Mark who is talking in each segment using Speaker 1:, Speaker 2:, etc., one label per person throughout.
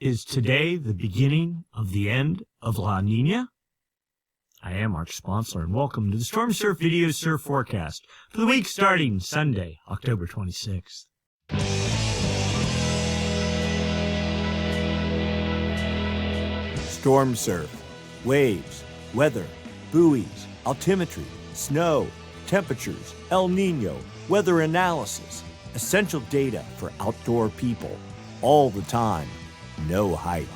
Speaker 1: Is today the beginning of the end of La Nina? I am Mark Sponsler, and welcome to the Stormsurf Video Surf Forecast for the week starting Sunday, October 26th.
Speaker 2: Stormsurf, waves, weather, buoys, altimetry, snow, temperatures, El Nino, weather analysis, essential data for outdoor people, all the time. No hype.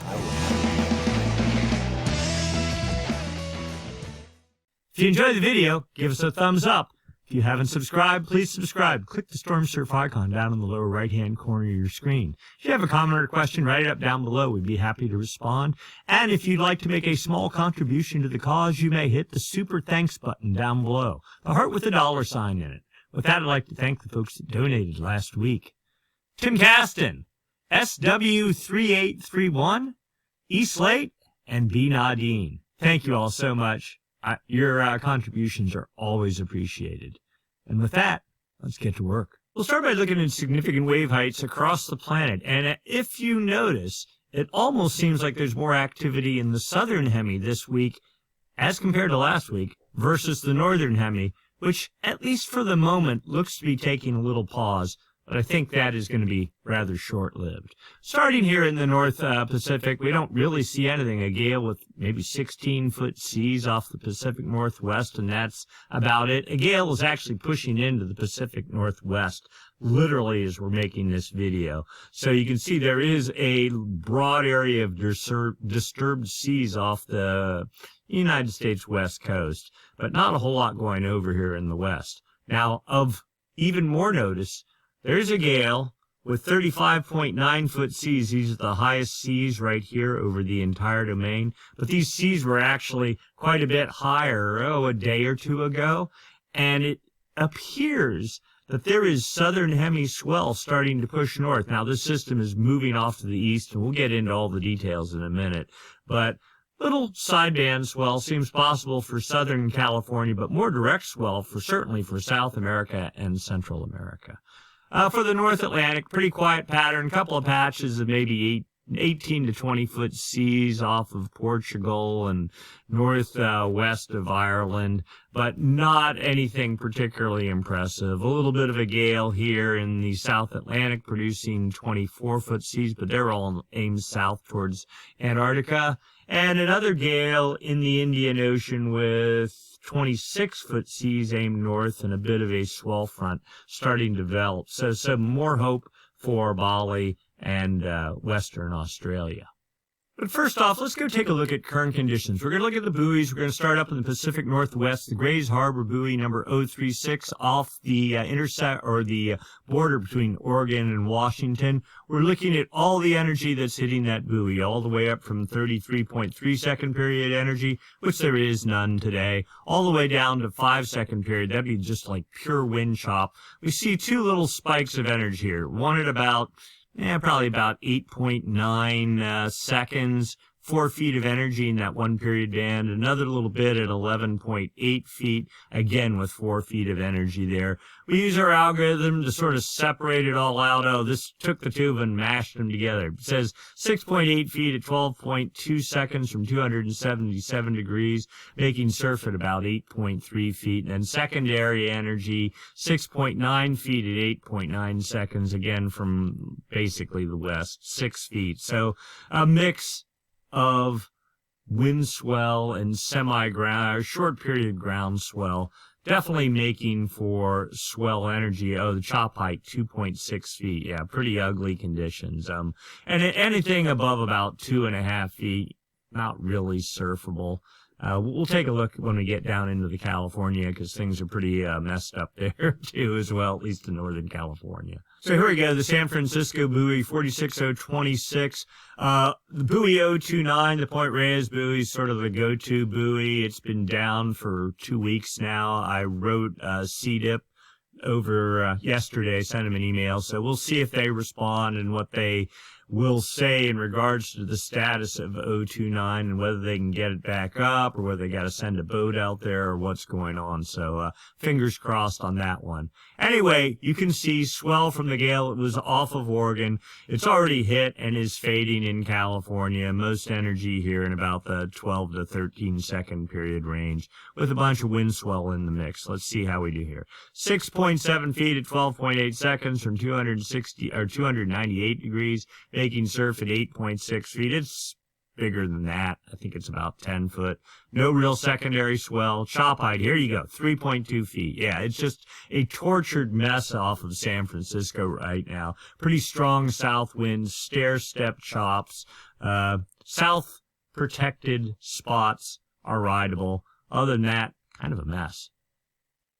Speaker 1: If you enjoyed the video, give us a thumbs up. If you haven't subscribed, please subscribe. Click the Stormsurf icon down in the lower right-hand corner of your screen. If you have a comment or question, write it up down below. We'd be happy to respond. And if you'd like to make a small contribution to the cause, you may hit the super thanks button down below, the heart with a $sign in it. With that, I'd like to thank the folks that donated last week. Tim Caston, SW3831, E. Slate, and B. Nadine. Thank you all so much. Your contributions are always appreciated. And with that, let's get to work. We'll start by looking at significant wave heights across the planet. And if you notice, it almost seems like there's more activity in the southern hemi this week as compared to last week versus the northern hemi, which, at least for the moment, looks to be taking a little pause. But I think that is going to be rather short-lived. Starting here in the North Pacific, we don't really see anything. A gale with maybe 16-foot seas off the Pacific Northwest, and that's about it. A gale is actually pushing into the Pacific Northwest, literally, as we're making this video. So you can see there is a broad area of disturbed seas off the United States West Coast, but not a whole lot going over here in the West. Now, of even more notice, there's a gale with 35.9-foot seas. These are the highest seas right here over the entire domain. But these seas were actually quite a bit higher, a day or two ago. And it appears that there is southern hemi swell starting to push north. Now, this system is moving off to the east, and we'll get into all the details in a minute. But little sideband swell seems possible for southern California, but more direct swell certainly for South America and Central America. For the North Atlantic, pretty quiet pattern, couple of patches of maybe 18 to 20-foot seas off of Portugal and northwest of Ireland, but not anything particularly impressive. A little bit of a gale here in the South Atlantic producing 24-foot seas, but they're all aimed south towards Antarctica. And another gale in the Indian Ocean with 26-foot seas aimed north and a bit of a swell front starting to develop. So some more hope for Bali and Western Australia. But first off, let's go take a look at current conditions. We're going to look at the buoys. We're going to start up in the Pacific Northwest, the Grays Harbor buoy number 036 off the the border between Oregon and Washington. We're looking at all the energy that's hitting that buoy, all the way up from 33.3 second period energy, which there is none today, all the way down to 5 second period. That'd be just like pure wind chop. We see two little spikes of energy here, one at about probably about 8.9 seconds, 4 feet of energy in that one period band, another little bit at 11.8 feet, again with 4 feet of energy there. We use our algorithm to sort of separate it all out. Oh, this took the two of them and mashed them together. It says 6.8 feet at 12.2 seconds from 277 degrees, making surf at about 8.3 feet. And then secondary energy, 6.9 feet at 8.9 seconds, again from basically the west, 6 feet. So a mix of wind swell and short period ground swell, definitely making for swell energy. Oh, the chop height, 2.6 feet. Yeah, pretty ugly conditions. And anything above about 2.5 feet, not really surfable. We'll take a look when we get down into the California, because things are pretty messed up there too as well, at least in Northern California. So here we go, the San Francisco buoy, 46026. The buoy 029, the Point Reyes buoy, is sort of the go-to buoy. It's been down for 2 weeks now. I wrote CDIP over yesterday, sent them an email, so we'll see if they respond and what they will say in regards to the status of 029 and whether they can get it back up or whether they got to send a boat out there or what's going on. So fingers crossed on that one. Anyway, you can see swell from the gale. It was off of Oregon. It's already hit and is fading in California. Most energy here in about the 12 to 13 second period range with a bunch of wind swell in the mix. Let's see how we do here. 6.7 feet at 12.8 seconds from 298 degrees, making surf at 8.6 feet. It's bigger than that. I think it's about 10 foot. No real secondary swell. Chop height, here you go, 3.2 feet. Yeah, it's just a tortured mess off of San Francisco right now. Pretty strong south winds, stair-step chops. South protected spots are rideable. Other than that, kind of a mess.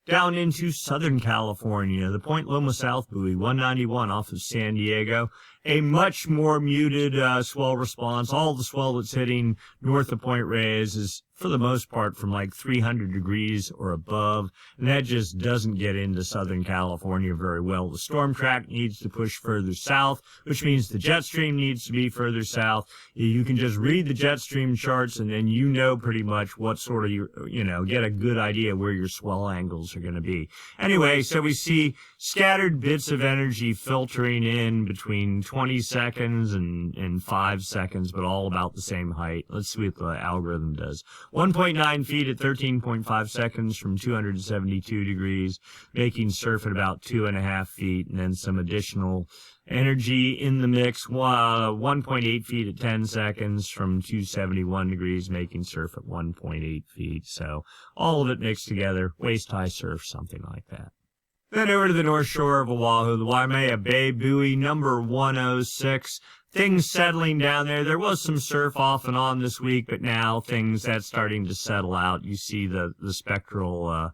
Speaker 1: Down into Southern California, the Point Loma South buoy, 191 off of San Diego. A much more muted swell response. All the swell that's hitting north of Point Reyes is, for the most part, from like 300 degrees or above. And that just doesn't get into Southern California very well. The storm track needs to push further south, which means the jet stream needs to be further south. You can just read the jet stream charts and then you know pretty much what sort of, get a good idea where your swell angles are going to be. Anyway, so we see scattered bits of energy filtering in between 20 seconds and 5 seconds, but all about the same height. Let's see what the algorithm does. 1.9 feet at 13.5 seconds from 272 degrees, making surf at about 2.5 feet, and then some additional energy in the mix. 1.8 feet at 10 seconds from 271 degrees, making surf at 1.8 feet. So all of it mixed together, waist-high surf, something like that. Then over to the north shore of Oahu, the Waimea Bay buoy, number 106. Things settling down there. There was some surf off and on this week, but now that's starting to settle out. You see the spectral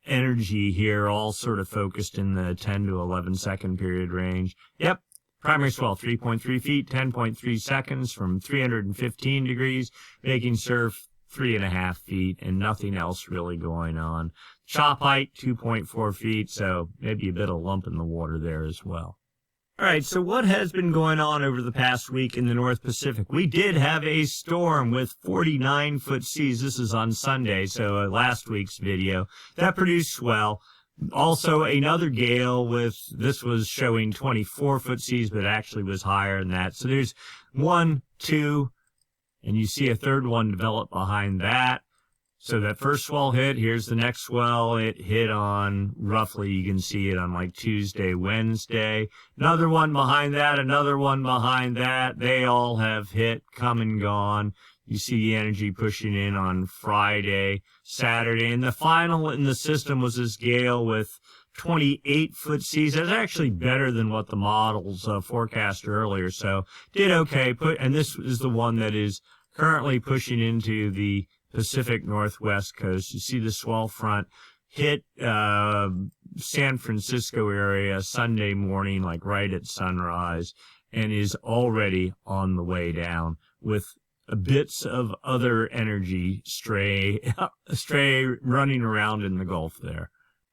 Speaker 1: energy here all sort of focused in the 10 to 11 second period range. Yep. Primary swell, 3.3 feet, 10.3 seconds from 315 degrees, making surf 3.5 feet, and nothing else really going on. Chop height, 2.4 feet, so maybe a bit of lump in the water there as well. All right, so what has been going on over the past week in the North Pacific? We did have a storm with 49-foot seas. This is on Sunday, so last week's video. That produced swell. Also, another gale this was showing 24-foot seas, but actually was higher than that. So there's 1, 2, and you see a third one develop behind that. So that first swell hit, here's the next swell. It hit on, roughly, you can see it on like Tuesday, Wednesday. Another one behind that, another one behind that. They all have hit, come and gone. You see the energy pushing in on Friday, Saturday. And the final in the system was this gale with 28-foot seas. That's actually better than what the models forecast earlier. So did okay. And this is the one that is currently pushing into the Pacific Northwest coast. You see the swell front hit San Francisco area Sunday morning, like right at sunrise, and is already on the way down with bits of other energy stray running around in the Gulf there.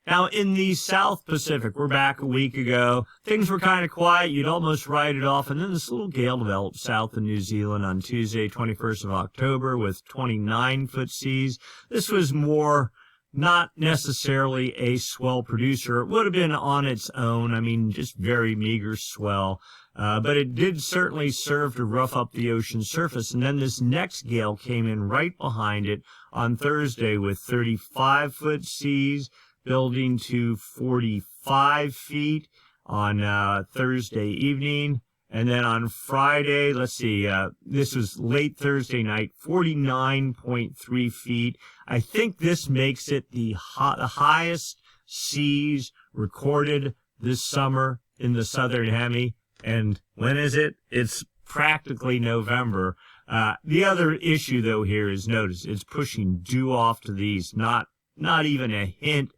Speaker 1: Now, in the South Pacific, we're back a week ago. Things were kind of quiet. You'd almost write it off. And then this little gale developed south of New Zealand on Tuesday, 21st of October, with 29-foot seas. This was more not necessarily a swell producer. It would have been on its own. I mean, just very meager swell. But it did certainly serve to rough up the ocean surface. And then this next gale came in right behind it on Thursday with 35-foot seas, building to 45 feet on Thursday evening. And then on Friday, let's see, this was late Thursday night, 49.3 feet. I think this makes it the highest seas recorded this summer in the Southern Hemi. And when is it? It's practically November. The other issue, though, here is notice it's pushing due off to the east, not even a hint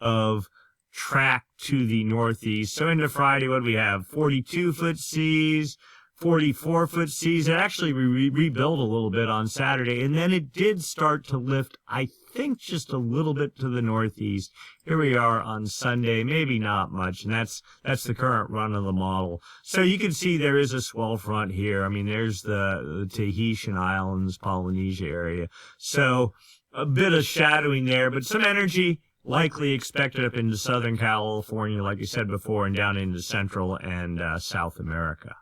Speaker 1: of track to the northeast. So into Friday, what do we have? 42-foot seas, 44-foot seas. It actually rebuilt a little bit on Saturday, and then it did start to lift, I think, just a little bit to the northeast. Here we are on Sunday, maybe not much, and that's the current run of the model. So you can see there is a swell front here. I mean, there's the Tahitian Islands, Polynesia area. So a bit of shadowing there, but some energy likely expected up into Southern California, like you said before, and down into Central and South America.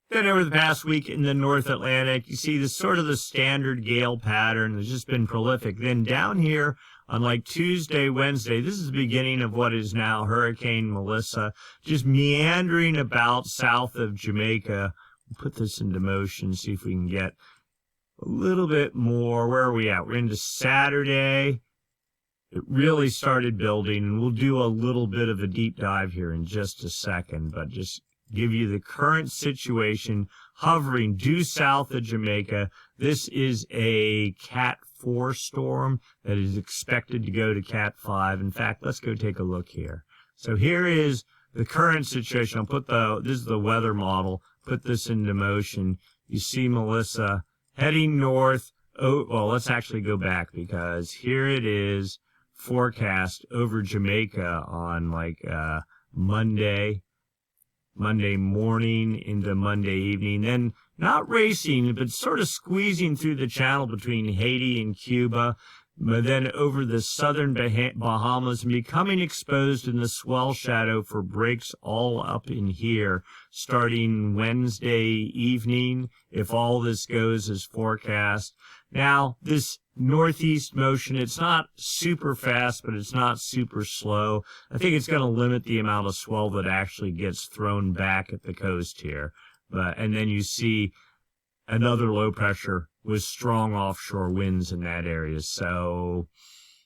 Speaker 1: Then over the past week in the North Atlantic, you see this sort of the standard gale pattern that's just been prolific. Then down here on like Tuesday, Wednesday, this is the beginning of what is now Hurricane Melissa, just meandering about south of Jamaica. We'll put this into motion, see if we can get a little bit more. Where are we at? We're into Saturday. It really started building, and we'll do a little bit of a deep dive here in just a second, but just give you the current situation hovering due south of Jamaica. This is a Cat 4 storm that is expected to go to Cat 5. In fact, let's go take a look here. So here is the current situation. I'll put this is the weather model, put this into motion. You see Melissa heading north. Oh, well, let's actually go back because here it is forecast over Jamaica on like Monday morning into Monday evening, then not racing, but sort of squeezing through the channel between Haiti and Cuba, but then over the southern Bahamas and becoming exposed in the swell shadow for breaks all up in here starting Wednesday evening, if all this goes as forecast. Now, this northeast motion, it's not super fast, but it's not super slow. I think it's going to limit the amount of swell that actually gets thrown back at the coast here. And then you see another low pressure with strong offshore winds in that area. So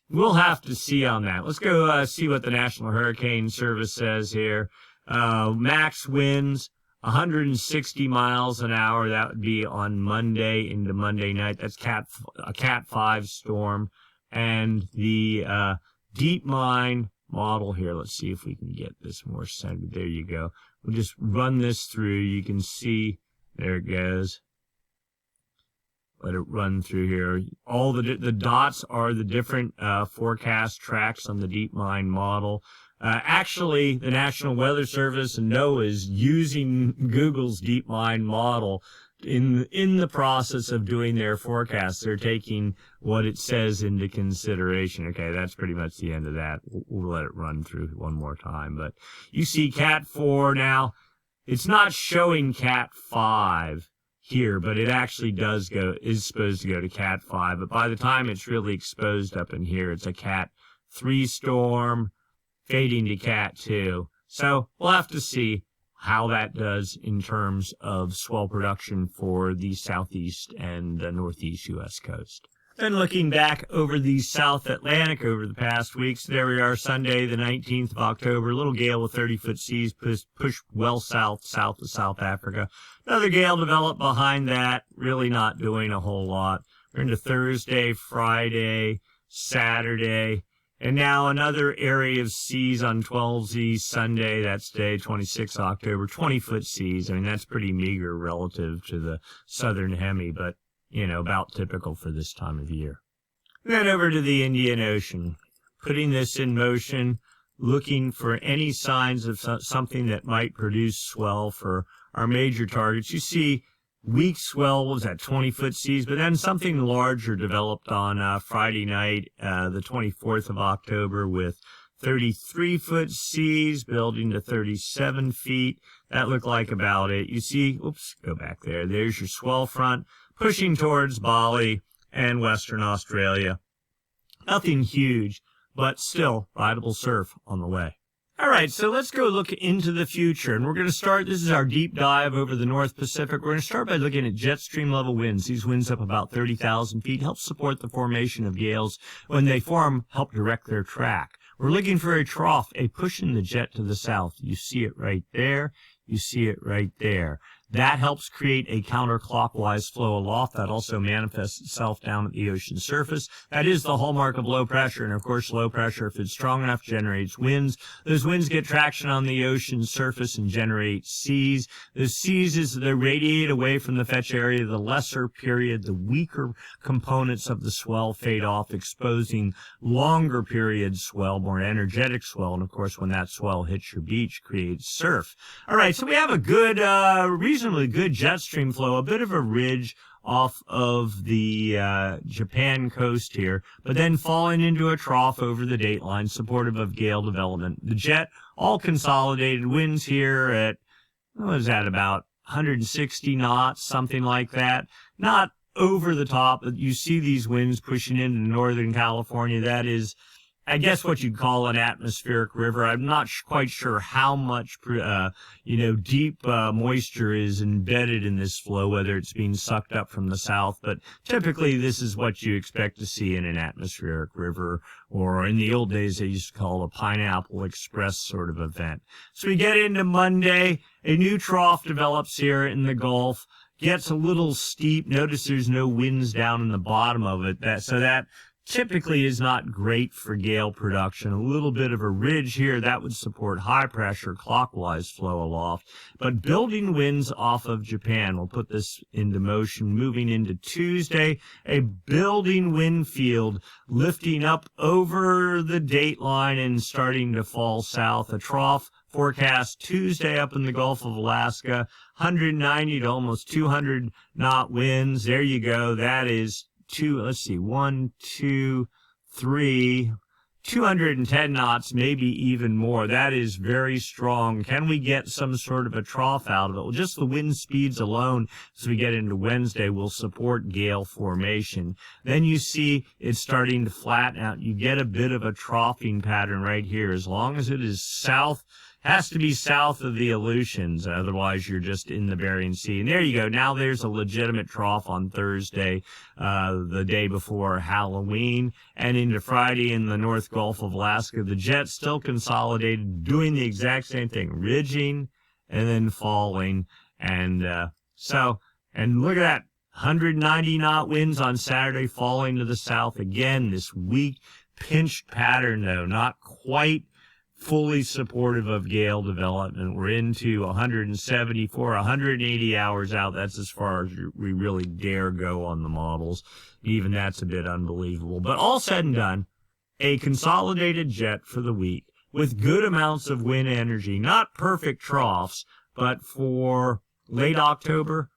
Speaker 1: we'll have to see on that. Let's go see what the National Hurricane Service says here. Max winds 160 miles an hour. That would be on Monday into Monday night. That's a Cat 5 storm. And the deep mine model here, let's see if we can get this more centered. There you go. We'll just run this through. You can see, there it goes. Let it run through here. All the dots are the different forecast tracks on the deep mine model. Actually, the National Weather Service and NOAA is using Google's DeepMind model in the process of doing their forecasts. They're taking what it says into consideration. Okay, that's pretty much the end of that. We'll let it run through one more time. But you see Cat 4 now. It's not showing Cat 5 here, but it actually is supposed to go to Cat 5. But by the time it's really exposed up in here, it's a Cat 3 storm, fading to Cat 2. So we'll have to see how that does in terms of swell production for the southeast and the northeast U.S. coast. Then looking back over the South Atlantic over the past weeks, there we are Sunday, the 19th of October. A little gale with 30-foot seas pushed well south of South Africa. Another gale developed behind that, really not doing a whole lot. We're into Thursday, Friday, Saturday. And now another area of seas on 12Z Sunday, that's day 26 October, 20-foot seas. I mean, that's pretty meager relative to the southern hemi, but, you know, about typical for this time of year. Then over to the Indian Ocean, putting this in motion, looking for any signs of something that might produce swell for our major targets. You see weak swell was at 20-foot seas, but then something larger developed on Friday night, the 24th of October, with 33-foot seas building to 37 feet. That looked like about it. You see, oops, go back there. There's your swell front pushing towards Bali and Western Australia. Nothing huge, but still rideable surf on the way. All right, so let's go look into the future. And we're going to start, this is our deep dive over the North Pacific. We're going to start by looking at jet stream level winds. These winds up about 30,000 feet help support the formation of gales. When they form, help direct their track. We're looking for a trough, a push in the jet to the south. You see it right there. You see it right there. That helps create a counterclockwise flow aloft that also manifests itself down at the ocean surface. That is the hallmark of low pressure. And of course, low pressure, if it's strong enough, generates winds. Those winds get traction on the ocean surface and generate seas. The seas, as they radiate away from the fetch area, the lesser period, the weaker components of the swell fade off, exposing longer period swell, more energetic swell. And of course, when that swell hits your beach, creates surf. All right, so we have a good, reasonably good jet stream flow, a bit of a ridge off of the Japan coast here, but then falling into a trough over the dateline, supportive of gale development. The jet, all consolidated winds here at, what was that, about 160 knots, something like that. Not over the top, but you see these winds pushing into Northern California. That is, I guess, what you'd call an atmospheric river. I'm not quite sure how much, deep moisture is embedded in this flow, whether it's being sucked up from the south. But typically, this is what you expect to see in an atmospheric river, or in the old days, they used to call a Pineapple Express sort of event. So we get into Monday. A new trough develops here in the Gulf. Gets a little steep. Notice there's no winds down in the bottom of it. That typically is not great for gale production. A little bit of a ridge here, that would support high pressure clockwise flow aloft. But building winds off of Japan, we'll put this into motion. Moving into Tuesday, a building wind field lifting up over the dateline and starting to fall south. A trough forecast Tuesday up in the Gulf of Alaska, 190 to almost 200 knot winds. There you go. That is 210 knots, maybe even more. That is very strong. Can we get some sort of a trough out of it? Well, just the wind speeds alone, as we get into Wednesday, will support gale formation. Then you see it's starting to flatten out. You get a bit of a troughing pattern right here. As long as it is south, has to be south of the Aleutians, otherwise you're just in the Bering Sea. And there you go. Now there's a legitimate trough on Thursday, the day before Halloween, and into Friday in the North Gulf of Alaska. The jet still consolidated, doing the exact same thing, ridging and then falling. And look at that. 190 knot winds on Saturday, falling to the south. Again, this weak pinched pattern, though, not quite fully supportive of gale development. We're into 174, 180 hours out. That's as far as we really dare go on the models. Even that's a bit unbelievable. But all said and done, a consolidated jet for the week with good amounts of wind energy. Not perfect troughs, but for late October,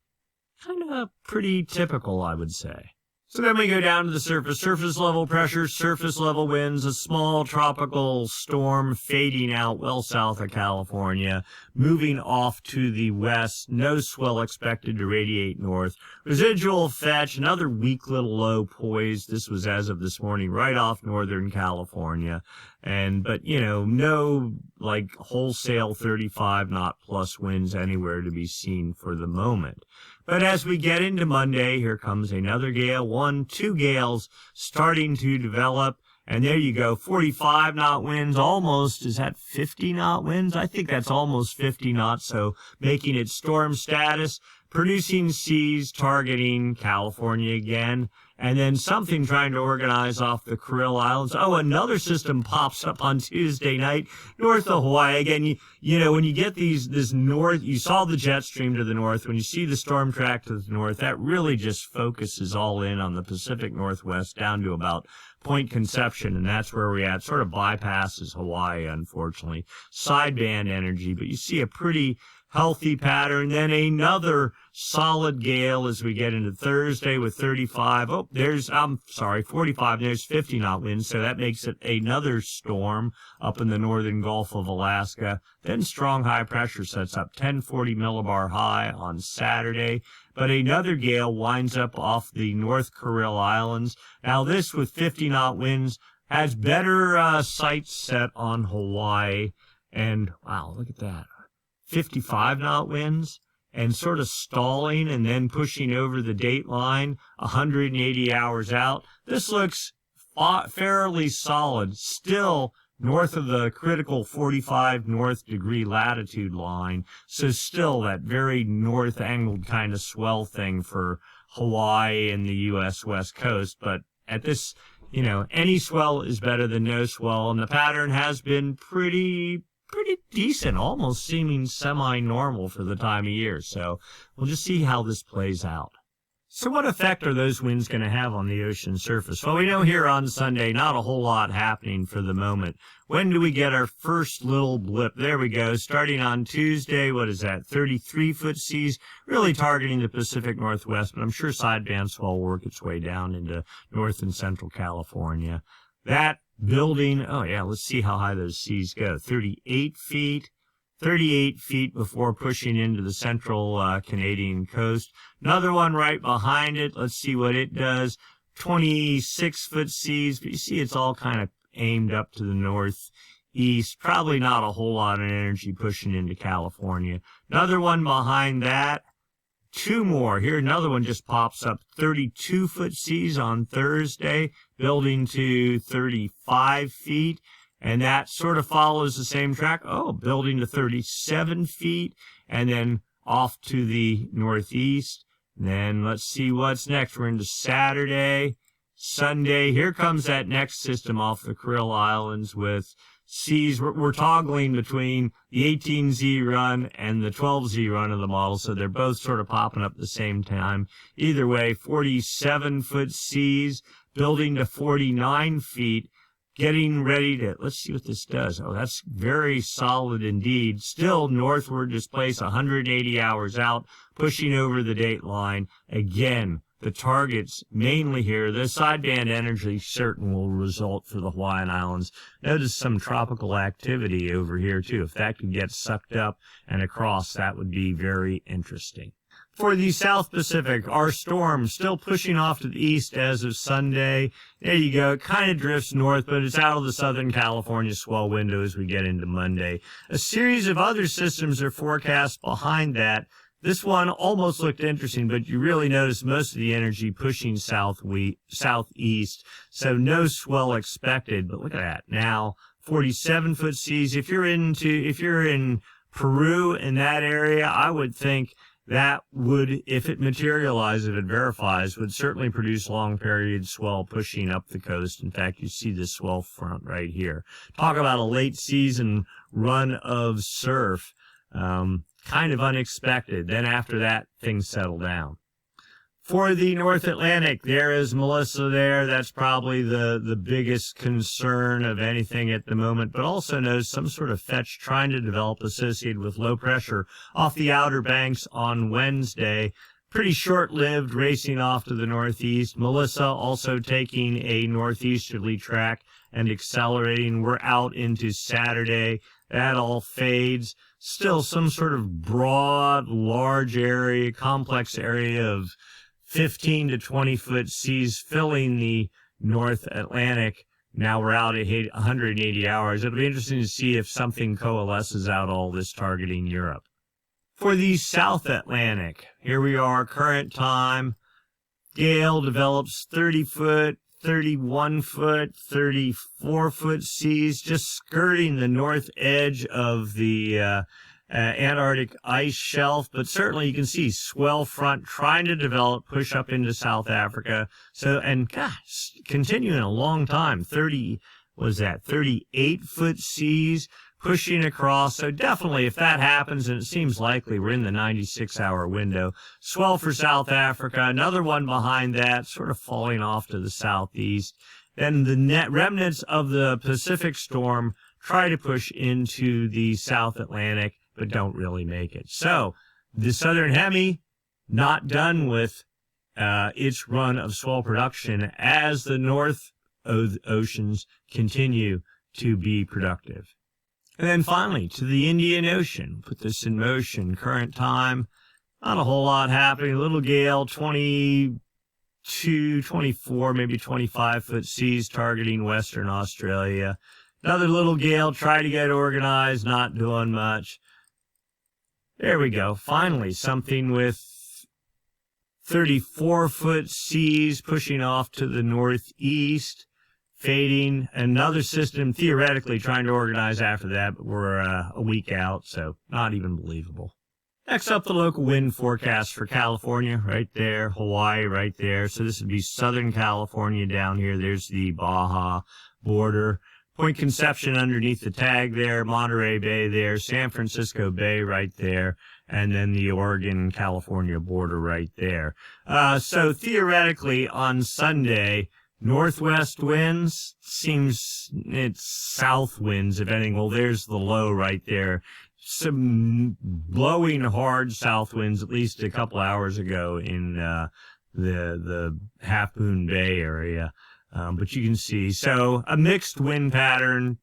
Speaker 1: kind of pretty typical, I would say. So then we go down to the surface. Surface level pressure, surface level winds, a small tropical storm fading out well south of California, moving off to the west. No swell expected to radiate north. Residual fetch, another weak little low poised. This was as of this morning, right off Northern California. But no like wholesale 35 knot plus winds anywhere to be seen for the moment. But as we get into Monday, here comes another gale, 2 gales starting to develop. And there you go, 45 knot winds, almost, is that 50 knot winds? I think that's almost 50 knots, so making it storm status, producing seas targeting California again. And then something trying to organize off the Kuril Islands. Oh, another system pops up on Tuesday night, north of Hawaii. Again, when you get this north, you saw the jet stream to the north. When you see the storm track to the north, that really just focuses all in on the Pacific Northwest down to about Point Conception. And that's where we're at. Sort of bypasses Hawaii, unfortunately. Sideband energy, but you see a pretty healthy pattern. Then another solid gale as we get into Thursday with 35. 45. There's 50 knot winds. So that makes it another storm up in the northern Gulf of Alaska. Then strong high pressure sets up 1040 millibar high on Saturday. But another gale winds up off the North Kuril Islands. Now this with 50 knot winds has better sights set on Hawaii. And wow, look at that. 55 knot winds and sort of stalling and then pushing over the date line 180 hours out. This looks fairly solid. Still north of the critical 45 north degree latitude line. So still that very north angled kind of swell thing for Hawaii and the U.S. West Coast. But at this, any swell is better than no swell. And the pattern has been pretty decent, almost seeming semi-normal for the time of year. So we'll just see how this plays out. So what effect are those winds going to have on the ocean surface? Well, we know here on Sunday, not a whole lot happening for the moment. When do we get our first little blip? There we go. Starting on Tuesday, what is that? 33-foot seas, really targeting the Pacific Northwest, but I'm sure sideband swell will work its way down into North and Central California. That building, let's see how high those seas go. 38 feet. 38 feet before pushing into the central Canadian coast. Another one right behind it. Let's see what it does. 26-foot seas. But you see it's all kind of aimed up to the northeast. Probably not a whole lot of energy pushing into California. Another one behind that. Two more. Here another one just pops up. 32-foot seas on Thursday, building to 35 feet. And that sort of follows the same track. Building to 37 feet, and then off to the northeast. And then let's see what's next. We're into Saturday, Sunday. Here comes that next system off the Kuril Islands with seas. We're toggling between the 18Z run and the 12Z run of the model, so they're both sort of popping up at the same time. Either way, 47-foot seas, building to 49 feet. Getting ready to, let's see what this does. That's very solid indeed. Still northward displace 180 hours out, pushing over the date line. Again, the targets mainly here, the sideband energy certain will result for the Hawaiian Islands. Notice some tropical activity over here too. If that could get sucked up and across, that would be very interesting. For the South Pacific, our storm still pushing off to the east as of Sunday. There you go. It kind of drifts north, but it's out of the Southern California swell window as we get into Monday. A series of other systems are forecast behind that. This one almost looked interesting, but you really notice most of the energy pushing southeast, so no swell expected. But look at that. Now, 47-foot seas. If you're in Peru in that area, I would think that would, if it materializes, if it verifies, would certainly produce long period swell pushing up the coast. In fact, you see this swell front right here. Talk about a late season run of surf. Kind of unexpected. Then after that, things settle down. For the North Atlantic, there is Melissa there. That's probably the biggest concern of anything at the moment, but also knows some sort of fetch trying to develop associated with low pressure off the Outer Banks on Wednesday. Pretty short-lived, racing off to the northeast. Melissa also taking a northeasterly track and accelerating. We're out into Saturday. That all fades. Still some sort of broad, large area, complex area of 15 to 20-foot seas filling the North Atlantic. Now we're out at 180 hours. It'll be interesting to see if something coalesces out all this targeting Europe. For the South Atlantic, here we are, current time. Gale develops 30-foot, 31-foot, 34-foot seas, just skirting the north edge of the Antarctic ice shelf, but certainly you can see swell front trying to develop, push up into South Africa. So, and gosh, continuing a long time, 38-foot seas pushing across. So definitely if that happens, and it seems likely, we're in the 96-hour window. Swell for South Africa, another one behind that, sort of falling off to the southeast. Then the net remnants of the Pacific storm try to push into the South Atlantic, but don't really make it. So the Southern Hemi not done with its run of swell production as the North Oceans continue to be productive. And then finally, to the Indian Ocean. Put this in motion. Current time, not a whole lot happening. A little gale, 22, 24, maybe 25-foot seas targeting Western Australia. Another little gale, try to get organized, not doing much. There we go. Finally, something with 34-foot seas pushing off to the northeast. fading. Another system theoretically trying to organize after that, but we're a week out, so not even believable. Next up, the local wind forecast for California, right there, Hawaii, right there. So this would be Southern California down here. There's the Baja border. Point Conception underneath the tag there, Monterey Bay there, San Francisco Bay right there, and then the Oregon-California border right there. So theoretically, on Sunday, northwest winds seems it's south winds, if anything. Well, there's the low right there. Some blowing hard south winds, at least a couple hours ago in the Half Moon Bay area. But you can see, so a mixed wind pattern,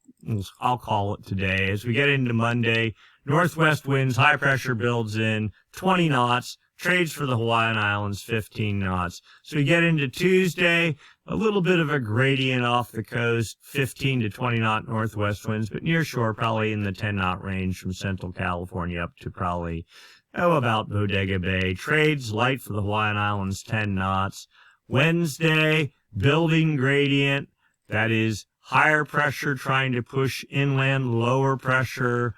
Speaker 1: I'll call it today. As we get into Monday, northwest winds, high pressure builds in 20 knots, trades for the Hawaiian Islands 15 knots. So we get into Tuesday, a little bit of a gradient off the coast, 15 to 20 knot northwest winds, but near shore probably in the 10 knot range from Central California up to probably, about Bodega Bay. Trades light for the Hawaiian Islands 10 knots. Wednesday, building gradient, that is higher pressure trying to push inland, lower pressure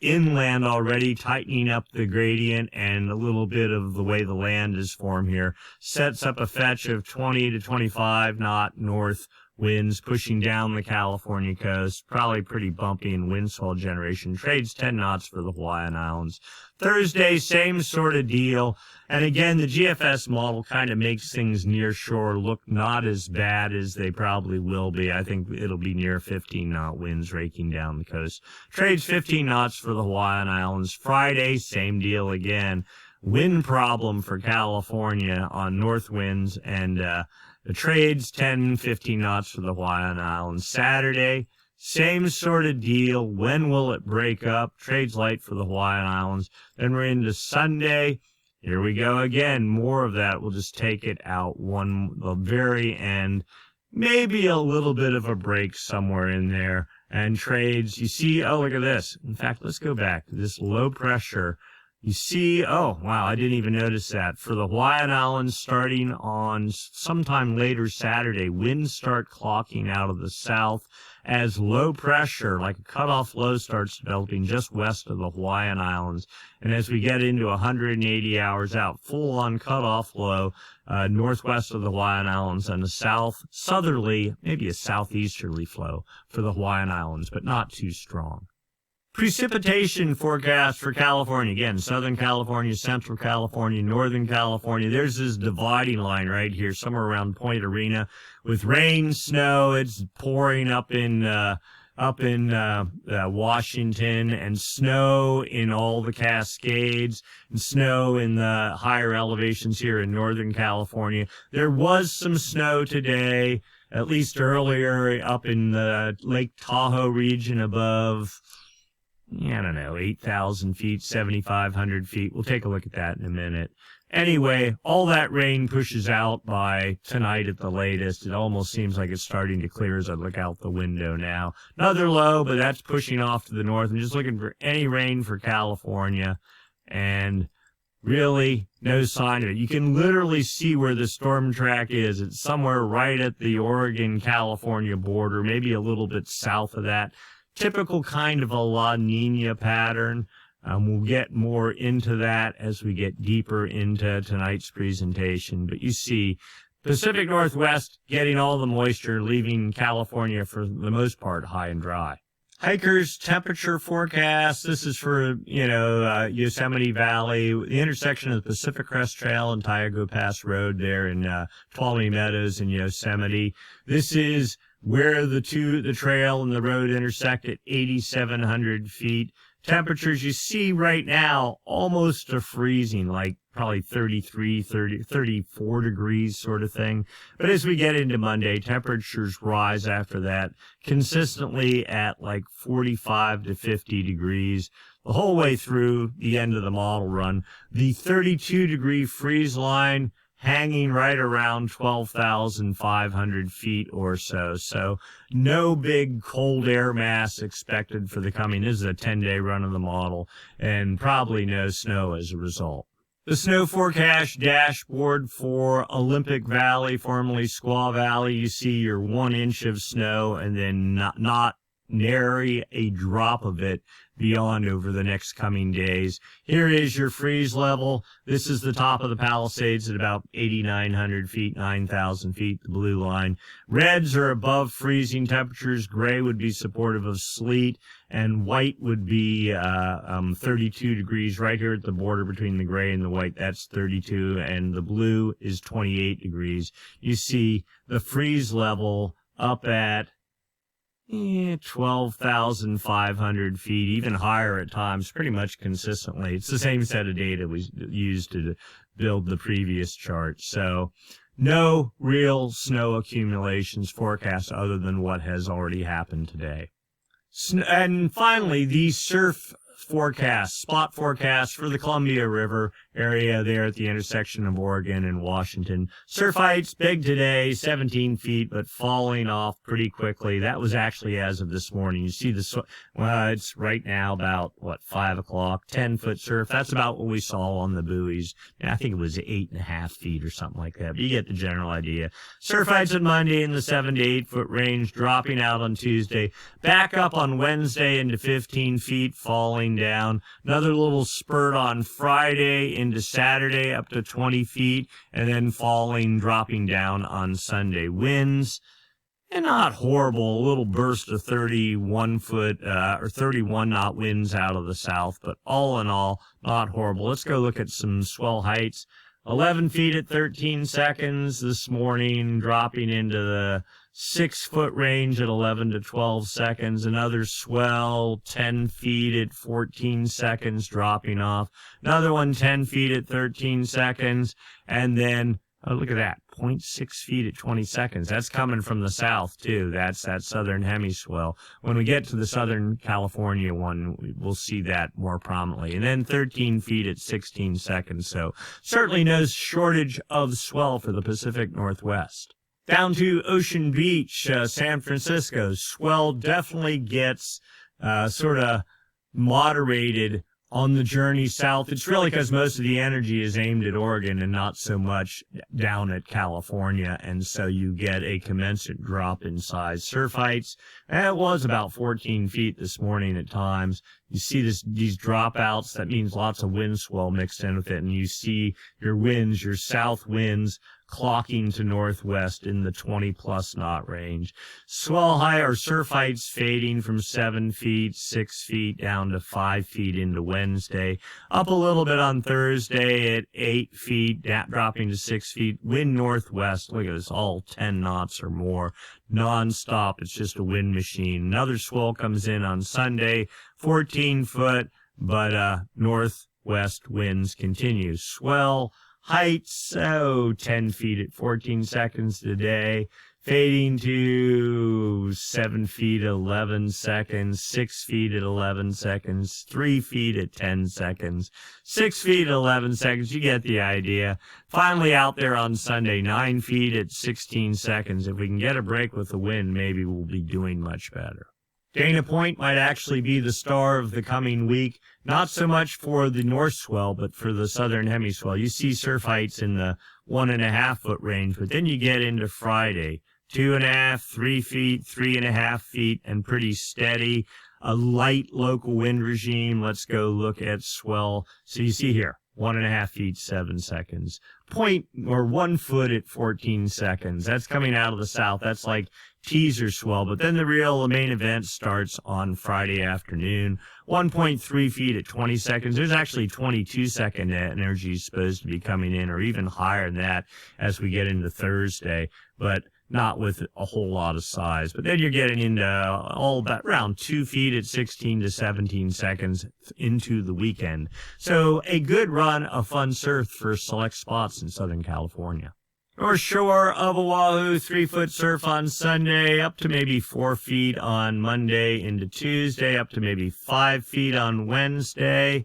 Speaker 1: inland already, tightening up the gradient, and a little bit of the way the land is formed here sets up a fetch of 20 to 25 knot north winds pushing down the California coast, probably pretty bumpy in wind swell generation. Trades 10 knots for the Hawaiian Islands. Thursday, same sort of deal. And again, the GFS model kind of makes things near shore look not as bad as they probably will be. I think it'll be near 15 knot winds raking down the coast. Trades 15 knots for the Hawaiian Islands. Friday, same deal again. Wind problem for California on north winds, and the trades 10, 15 knots for the Hawaiian Islands. Saturday, same sort of deal. When will it break up? Trades light for the Hawaiian Islands. Then we're into Sunday. Here we go again. More of that. We'll just take it out the very end. Maybe a little bit of a break somewhere in there. And trades, you see, oh, look at this. In fact, let's go back to this low pressure. You see, oh, wow, I didn't even notice that. For the Hawaiian Islands, starting on sometime later Saturday, winds start clocking out of the south as low pressure, like a cutoff low, starts developing just west of the Hawaiian Islands. And as we get into 180 hours out, full-on cutoff low, northwest of the Hawaiian Islands, and a southerly, maybe a southeasterly flow for the Hawaiian Islands, but not too strong. Precipitation forecast for California. Again, Southern California, Central California, Northern California. There's this dividing line right here, somewhere around Point Arena, with rain, snow. It's pouring up in Washington, and snow in all the Cascades, and snow in the higher elevations here in Northern California. There was some snow today, at least earlier, up in the Lake Tahoe region above, I don't know, 8,000 feet, 7,500 feet. We'll take a look at that in a minute. Anyway, all that rain pushes out by tonight at the latest. It almost seems like it's starting to clear as I look out the window now. Another low, but that's pushing off to the north. I'm just looking for any rain for California, and really no sign of it. You can literally see where the storm track is. It's somewhere right at the Oregon-California border, maybe a little bit south of that. Typical kind of a La Nina pattern. We'll get more into that as we get deeper into tonight's presentation. But you see, Pacific Northwest getting all the moisture, leaving California for the most part high and dry. Hikers temperature forecast. This is for, Yosemite Valley, the intersection of the Pacific Crest Trail and Tioga Pass Road there in Tuolumne Meadows in Yosemite. This is where the trail and the road intersect at 8,700 feet. Temperatures you see right now almost to freezing, like probably 34 degrees sort of thing. But as we get into Monday, temperatures rise after that, consistently at like 45 to 50 degrees the whole way through the end of the model run. The 32-degree freeze line hanging right around 12,500 feet or so. So no big cold air mass expected for the coming. This is a 10-day run of the model, and probably no snow as a result. The snow forecast dashboard for Olympic Valley, formerly Squaw Valley. You see your 1 inch of snow and then not nary a drop of it beyond over the next coming days. Here is your freeze level. This is the top of the Palisades at about 8,900 feet, 9,000 feet, the blue line. Reds are above freezing temperatures. Gray would be supportive of sleet, and white would be 32 degrees right here at the border between the gray and the white. That's 32, and the blue is 28 degrees. You see the freeze level up at 12,500 feet, even higher at times, pretty much consistently. It's the same set of data we used to build the previous chart. So no real snow accumulations forecast other than what has already happened today. And finally, the surf forecast, spot forecast for the Columbia River area there at the intersection of Oregon and Washington. Surf heights big today, 17 feet, but falling off pretty quickly. That was actually as of this morning. You see it's right now about, 5 o'clock, 10-foot surf. That's about what we saw on the buoys. And I think it was 8.5 feet or something like that, but you get the general idea. Surf heights on Monday in the 7 to 8 foot range, dropping out on Tuesday, back up on Wednesday into 15 feet, falling down. Another little spurt on Friday into Saturday up to 20 feet, and then dropping down on Sunday. Winds, and not horrible, a little burst of 31 foot or 31 knot winds out of the south, but all in all, not horrible. Let's go look at some swell heights. 11 feet at 13 seconds this morning, dropping into the 6-foot range at 11 to 12 seconds. Another swell, 10 feet at 14 seconds, dropping off. Another one, 10 feet at 13 seconds. And then, oh, look at that, 0.6 feet at 20 seconds. That's coming from the south, too. That's that southern hemiswell. When we get to the Southern California one, we'll see that more prominently. And then 13 feet at 16 seconds. So certainly no shortage of swell for the Pacific Northwest. Down to Ocean Beach, San Francisco, swell definitely gets sort of moderated on the journey south. It's really because most of the energy is aimed at Oregon and not so much down at California, and so you get a commensurate drop in size. Surf heights, it was about 14 feet this morning at times. You see these dropouts, that means lots of wind swell mixed in with it, and you see your winds, your south winds, clocking to northwest in the 20-plus knot range. Swell high or surf heights fading from 7 feet, 6 feet, down to 5 feet into Wednesday. Up a little bit on Thursday at 8 feet, dropping to 6 feet. Wind northwest, look at this, all 10 knots or more. Non-stop, it's just a wind machine. Another swell comes in on Sunday, 14 foot, but northwest winds continue. Swell heights, 10 feet at 14 seconds today, fading to 7 feet at 11 seconds, 6 feet at 11 seconds, 3 feet at 10 seconds, 6 feet at 11 seconds. You get the idea. Finally out there on Sunday, 9 feet at 16 seconds. If we can get a break with the wind, maybe we'll be doing much better. Dana Point might actually be the star of the coming week, not so much for the north swell, but for the southern hemiswell. You see surf heights in the 1.5 foot range, but then you get into Friday, 2.5, 3 feet, 3.5 feet, and pretty steady. A light local wind regime. Let's go look at swell. So you see here, 1.5 feet, 7 seconds. 1 foot at 14 seconds. That's coming out of the south. That's like teaser swell, but then the main event starts on Friday afternoon. 1.3 feet at 20 seconds. There's actually 22-second energy supposed to be coming in, or even higher than that as we get into Thursday, but not with a whole lot of size. But then you're getting into all about around 2 feet at 16 to 17 seconds into the weekend. So a good run of fun surf for select spots in Southern California. North shore of Oahu, 3-foot surf on Sunday, up to maybe 4 feet on Monday into Tuesday, up to maybe 5 feet on Wednesday,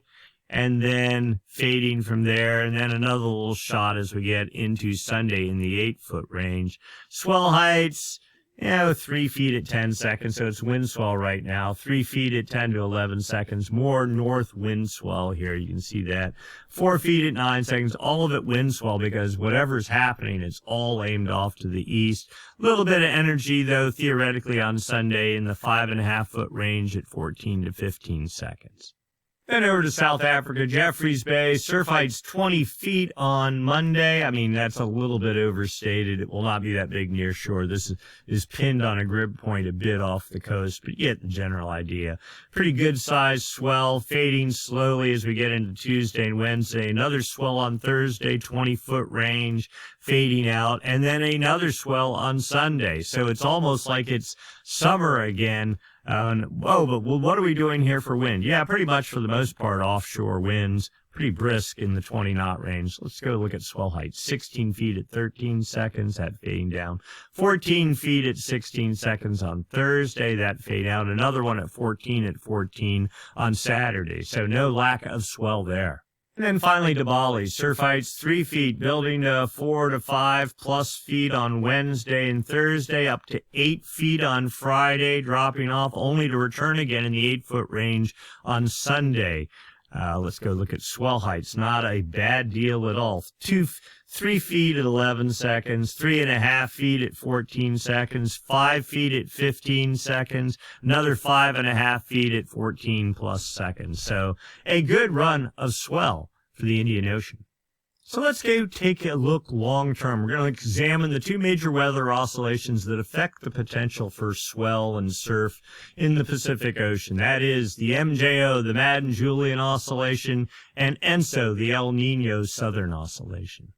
Speaker 1: and then fading from there, and then another little shot as we get into Sunday in the 8-foot range. Swell heights, 3 feet at 10 seconds, so it's wind swell right now. 3 feet at 10 to 11 seconds, more north wind swell here. You can see that. 4 feet at 9 seconds, all of it wind swell because whatever's happening, it's all aimed off to the east. A little bit of energy, though, theoretically on Sunday in the 5.5 foot range at 14 to 15 seconds. Then over to South Africa, Jefferies Bay, surf heights 20 feet on Monday. I mean, that's a little bit overstated. It will not be that big near shore. This is pinned on a grip point a bit off the coast, but you get the general idea. Pretty good size swell, fading slowly as we get into Tuesday and Wednesday. Another swell on Thursday, 20-foot range, fading out, and then another swell on Sunday. So it's almost like it's summer again. But what are we doing here for wind? Yeah, pretty much for the most part, offshore winds, pretty brisk in the 20 knot range. Let's go look at swell height. 16 feet at 13 seconds, that fading down. 14 feet at 16 seconds on Thursday, that fade out. Another one at 14 on Saturday. So no lack of swell there. And then finally to Bali, surf heights 3 feet, building to 4 to 5 plus feet on Wednesday and Thursday, up to 8 feet on Friday, dropping off only to return again in the 8-foot range on Sunday. Let's go look at swell heights. Not a bad deal at all. 3 feet at 11 seconds, 3.5 feet at 14 seconds, 5 feet at 15 seconds, another 5.5 feet at 14 plus seconds. So a good run of swell for the Indian Ocean. So let's go take a look long term. We're going to examine the two major weather oscillations that affect the potential for swell and surf in the Pacific Ocean. That is the MJO, the Madden-Julian Oscillation, and ENSO, the El Nino Southern Oscillation.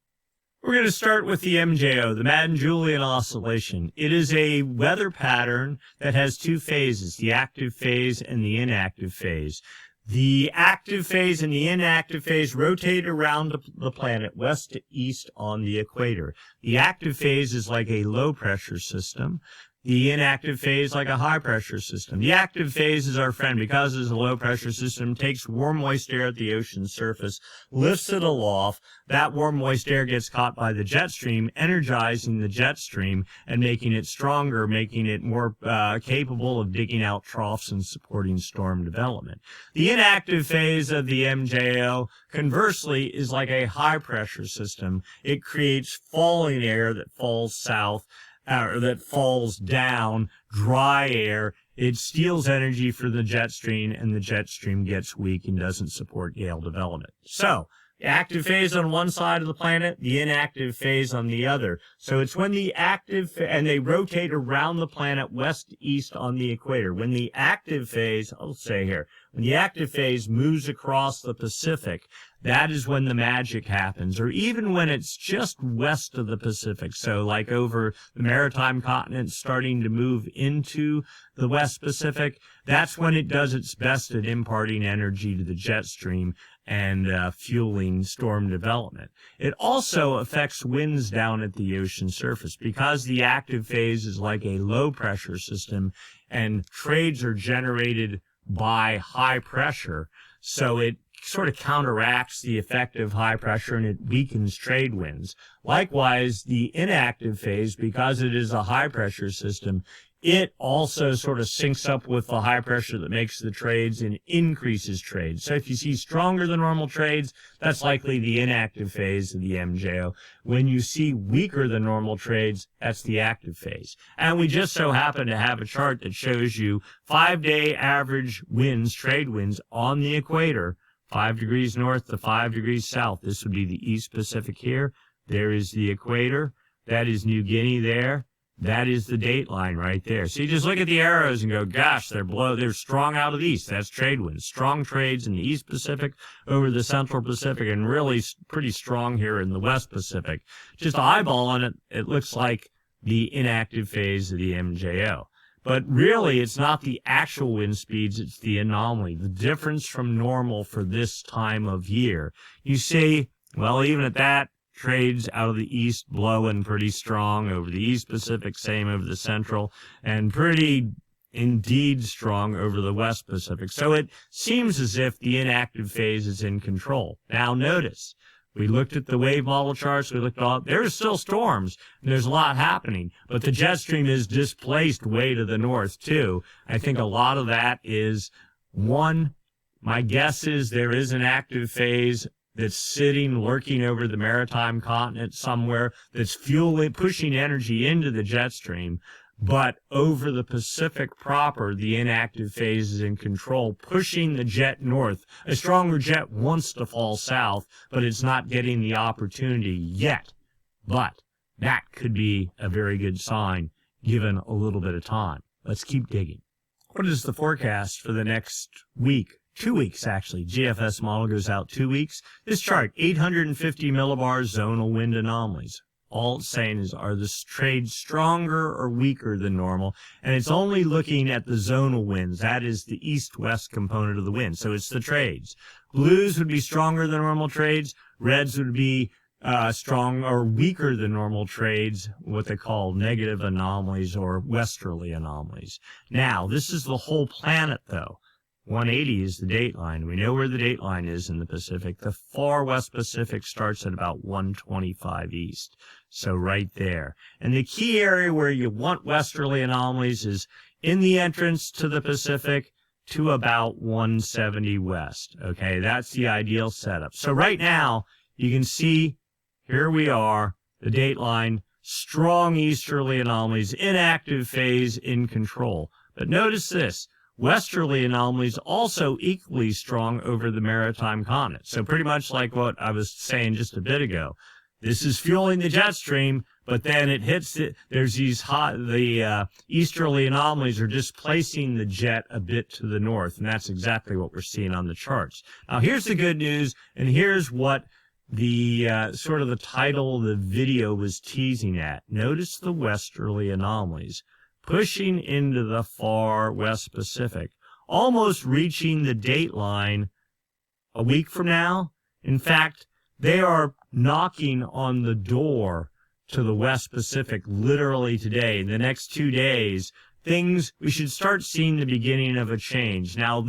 Speaker 1: We're going to start with the MJO, the Madden-Julian Oscillation. It is a weather pattern that has two phases, the active phase and the inactive phase. The active phase and the inactive phase rotate around the planet west to east on the equator. The active phase is like a low-pressure system. The inactive phase like a high-pressure system. The active phase is our friend because it's a low-pressure system, takes warm, moist air at the ocean surface, lifts it aloft. That warm, moist air gets caught by the jet stream, energizing the jet stream and making it stronger, making it more capable of digging out troughs and supporting storm development. The inactive phase of the MJO, conversely, is like a high-pressure system. It creates falling air that falls south, or that falls down, dry air. It steals energy for the jet stream, and the jet stream gets weak and doesn't support gale development. So, the active phase on one side of the planet, the inactive phase on the other. So it's when the active, and they rotate around the planet west-east on the equator. When the active phase, I'll say here, when the active phase moves across the Pacific, that is when the magic happens, or even when it's just west of the Pacific. So like over the maritime continent starting to move into the West Pacific, that's when it does its best at imparting energy to the jet stream and fueling storm development. It also affects winds down at the ocean surface because the active phase is like a low pressure system and trades are generated by high pressure. So it sort of counteracts the effect of high pressure and it weakens trade winds. Likewise, the inactive phase, because it is a high pressure system, it also sort of syncs up with the high pressure that makes the trades and increases trades. So if you see stronger than normal trades, that's likely the inactive phase of the MJO. When you see weaker than normal trades, that's the active phase. And we just so happen to have a chart that shows you 5-day average winds, trade winds on the equator, 5 degrees north to 5 degrees south. This would be the East Pacific here. There is the equator. That is New Guinea there. That is the date line right there. So you just look at the arrows and go, gosh, they're strong out of the east. That's trade winds. Strong trades in the East Pacific over the Central Pacific and really pretty strong here in the West Pacific. Just eyeballing it, it looks like the inactive phase of the MJO. But really, it's not the actual wind speeds, it's the anomaly, the difference from normal for this time of year. You see, well, even at that, trades out of the east blowing pretty strong over the East Pacific, same over the Central, and pretty indeed strong over the West Pacific. So it seems as if the inactive phase is in control. Now notice, We looked at the wave model charts. We looked at all. There's still storms. And there's a lot happening. But the jet stream is displaced way to the north, too. I think a lot of that is, one, my guess is there is an active phase that's sitting, lurking over the maritime continent somewhere that's fueling, pushing energy into the jet stream. But over the Pacific proper, the inactive phase is in control, pushing the jet north. A stronger jet wants to fall south, but it's not getting the opportunity yet. But that could be a very good sign, given a little bit of time. Let's keep digging. What is the forecast for the next week? 2 weeks, actually. GFS model goes out 2 weeks. This chart, 850 millibars zonal wind anomalies. All it's saying is, are the trades stronger or weaker than normal? And it's only looking at the zonal winds. That is the east-west component of the wind. So it's the trades. Blues would be stronger than normal trades. Reds would be strong or weaker than normal trades, what they call negative anomalies or westerly anomalies. Now, this is the whole planet, though. 180 is the date line. We know where the date line is in the Pacific. The far west Pacific starts at about 125 east. So right there. And the key area where you want westerly anomalies is in the entrance to the Pacific to about 170 west. Okay, that's the ideal setup. So right now, you can see, here we are, the date line, strong easterly anomalies, inactive phase in control. But notice this. Westerly anomalies also equally strong over the maritime continent. So pretty much like what I was saying just a bit ago. This is fueling the jet stream, but then it hits it. There's these easterly anomalies are displacing the jet a bit to the north, and that's exactly what we're seeing on the charts. Now, here's the good news, and here's what the sort of the title of the video was teasing at. Notice the westerly anomalies pushing into the far west Pacific, almost reaching the date line a week from now. In fact, they are knocking on the door to the West Pacific literally today. In the next 2 days, we should start seeing the beginning of a change. Now,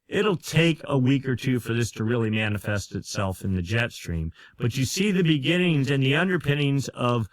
Speaker 1: it'll take a week or two for this to really manifest itself in the jet stream, but you see the beginnings and the underpinnings of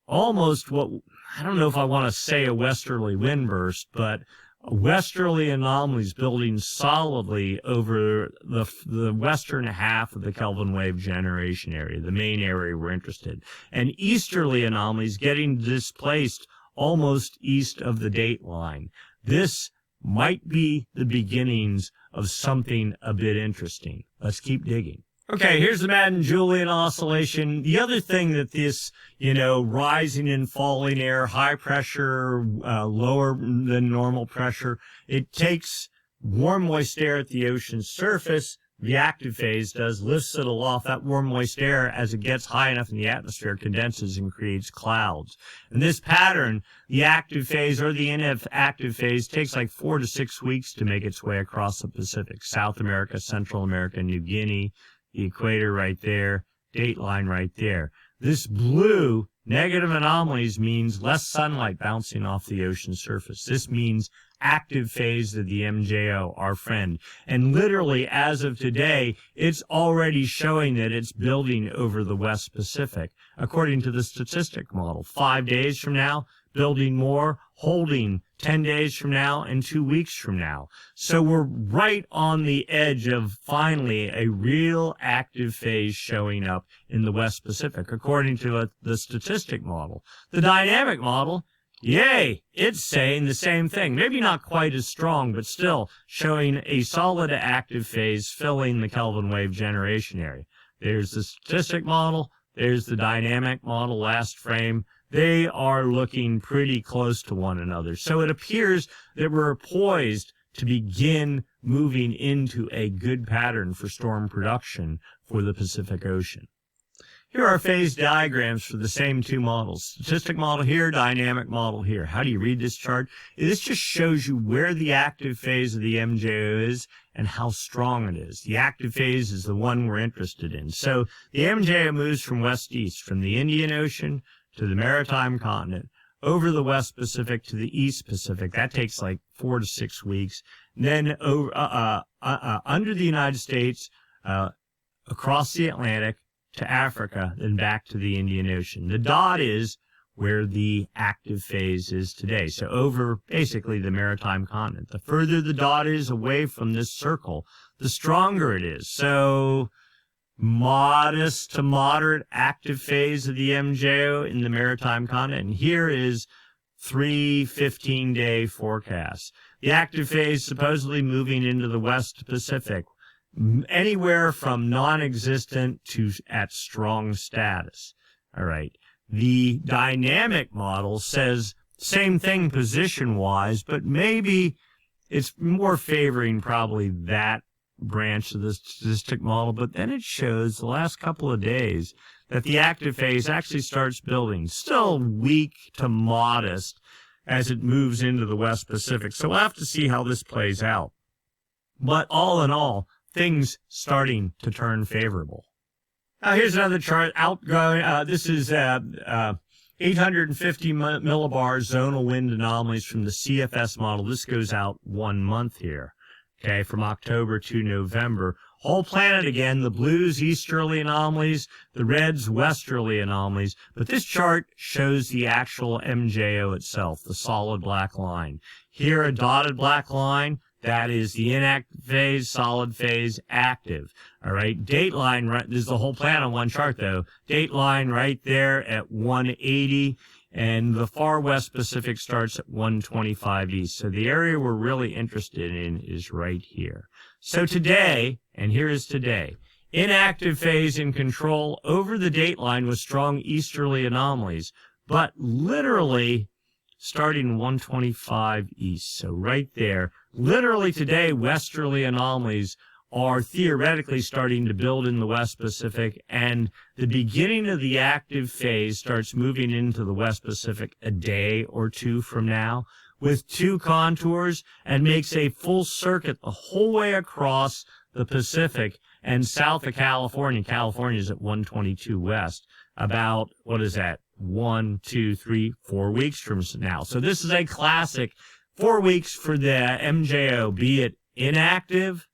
Speaker 1: almost what, I don't know if I want to say a westerly wind burst, but westerly anomalies building solidly over the western half of the Kelvin wave generation area, the main area we're interested. And easterly anomalies getting displaced almost east of the date line. This might be the beginnings of something a bit interesting. Let's keep digging. Okay, here's the Madden-Julian Oscillation. The other thing that this, rising and falling air, high pressure, lower than normal pressure, it takes warm, moist air at the ocean surface, the active phase does, lifts it aloft. That warm, moist air, as it gets high enough in the atmosphere, condenses and creates clouds. And this pattern, the active phase or the inactive phase, takes like 4 to 6 weeks to make its way across the Pacific, South America, Central America, New Guinea, the equator right there, date line right there. This blue negative anomalies means less sunlight bouncing off the ocean surface. This means active phase of the MJO, our friend. And literally, as of today, it's already showing that it's building over the West Pacific, according to the statistic model. 5 days from now, building more, holding 10 days from now, and 2 weeks from now. So we're right on the edge of finally a real active phase showing up in the West Pacific, according to the statistic model. The dynamic model, yay, it's saying the same thing. Maybe not quite as strong, but still showing a solid active phase filling the Kelvin wave generation area. There's the statistic model. There's the dynamic model, last frame. They are looking pretty close to one another. So it appears that we're poised to begin moving into a good pattern for storm production for the Pacific Ocean. Here are phase diagrams for the same two models. Statistic model here, dynamic model here. How do you read this chart? This just shows you where the active phase of the MJO is and how strong it is. The active phase is the one we're interested in. So the MJO moves from west-east, from the Indian Ocean to the maritime continent, over the West Pacific to the East Pacific. That takes like 4 to 6 weeks. Then over, under the United States, across the Atlantic to Africa, then back to the Indian Ocean. The dot is where the active phase is today. So over basically the maritime continent. The further the dot is away from this circle, the stronger it is. So modest to moderate active phase of the MJO in the maritime continent. And here is 3 15-day forecasts. The active phase supposedly moving into the West Pacific, anywhere from non-existent to at strong status. All right. The dynamic model says same thing position-wise, but maybe it's more favoring probably that branch of the statistic model. But then it shows the last couple of days that the active phase actually starts building, still weak to modest as it moves into the West Pacific. So we'll have to see how this plays out. But all in all, things starting to turn favorable. Now, here's another chart outgoing. This is 850 millibars zonal wind anomalies from the CFS model. This goes out 1 month here, okay, from October to November. Whole planet again, the blues easterly anomalies, the reds westerly anomalies. But this chart shows the actual MJO itself, the solid black line. Here, a dotted black line. That is the inactive phase, solid phase, active. All right. Date line, right, this is the whole planet on one chart, though. Date line right there at 180, and the far West Pacific starts at 125 east. So the area we're really interested in is right here. So today, and here is today, inactive phase in control over the date line with strong easterly anomalies, but literally starting 125 east. So right there, literally today, westerly anomalies are theoretically starting to build in the West Pacific, and the beginning of the active phase starts moving into the West Pacific a day or two from now with 2 contours and makes a full circuit the whole way across the Pacific and south of California. California is at 122 west. About, what is that, 1, 2, 3, 4 weeks from now. So this is a classic 4 weeks for the MJO, be it inactive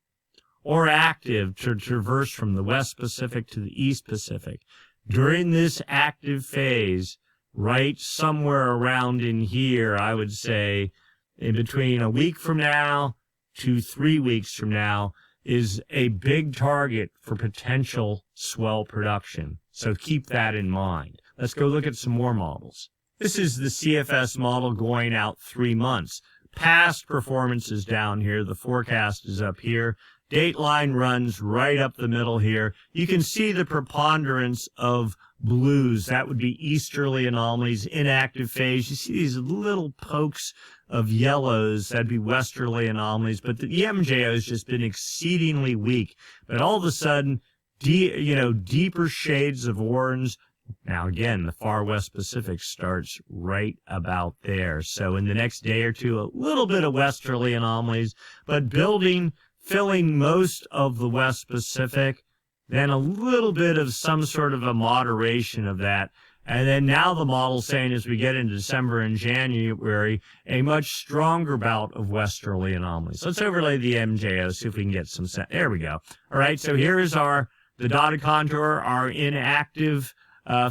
Speaker 1: or active, to traverse from the West Pacific to the East Pacific. During this active phase, right somewhere around in here, I would say in between a week from now to 3 weeks from now, is a big target for potential swell production. So keep that in mind. Let's go look at some more models. This is the CFS model going out 3 months. Past performance is down here. The forecast is up here. Date line runs right up the middle here. You can see the preponderance of blues. That would be easterly anomalies, inactive phase. You see these little pokes of yellows. That'd be westerly anomalies. But the MJO has just been exceedingly weak. But all of a sudden, deeper shades of orange. Now, again, the far West Pacific starts right about there. So in the next day or two, a little bit of westerly anomalies, but filling most of the West Pacific, then a little bit of some sort of a moderation of that. And then now the model's saying as we get into December and January, a much stronger bout of westerly anomalies. Let's overlay the MJO, see if we can get some set. There we go. All right, so here is the dotted contour, our inactive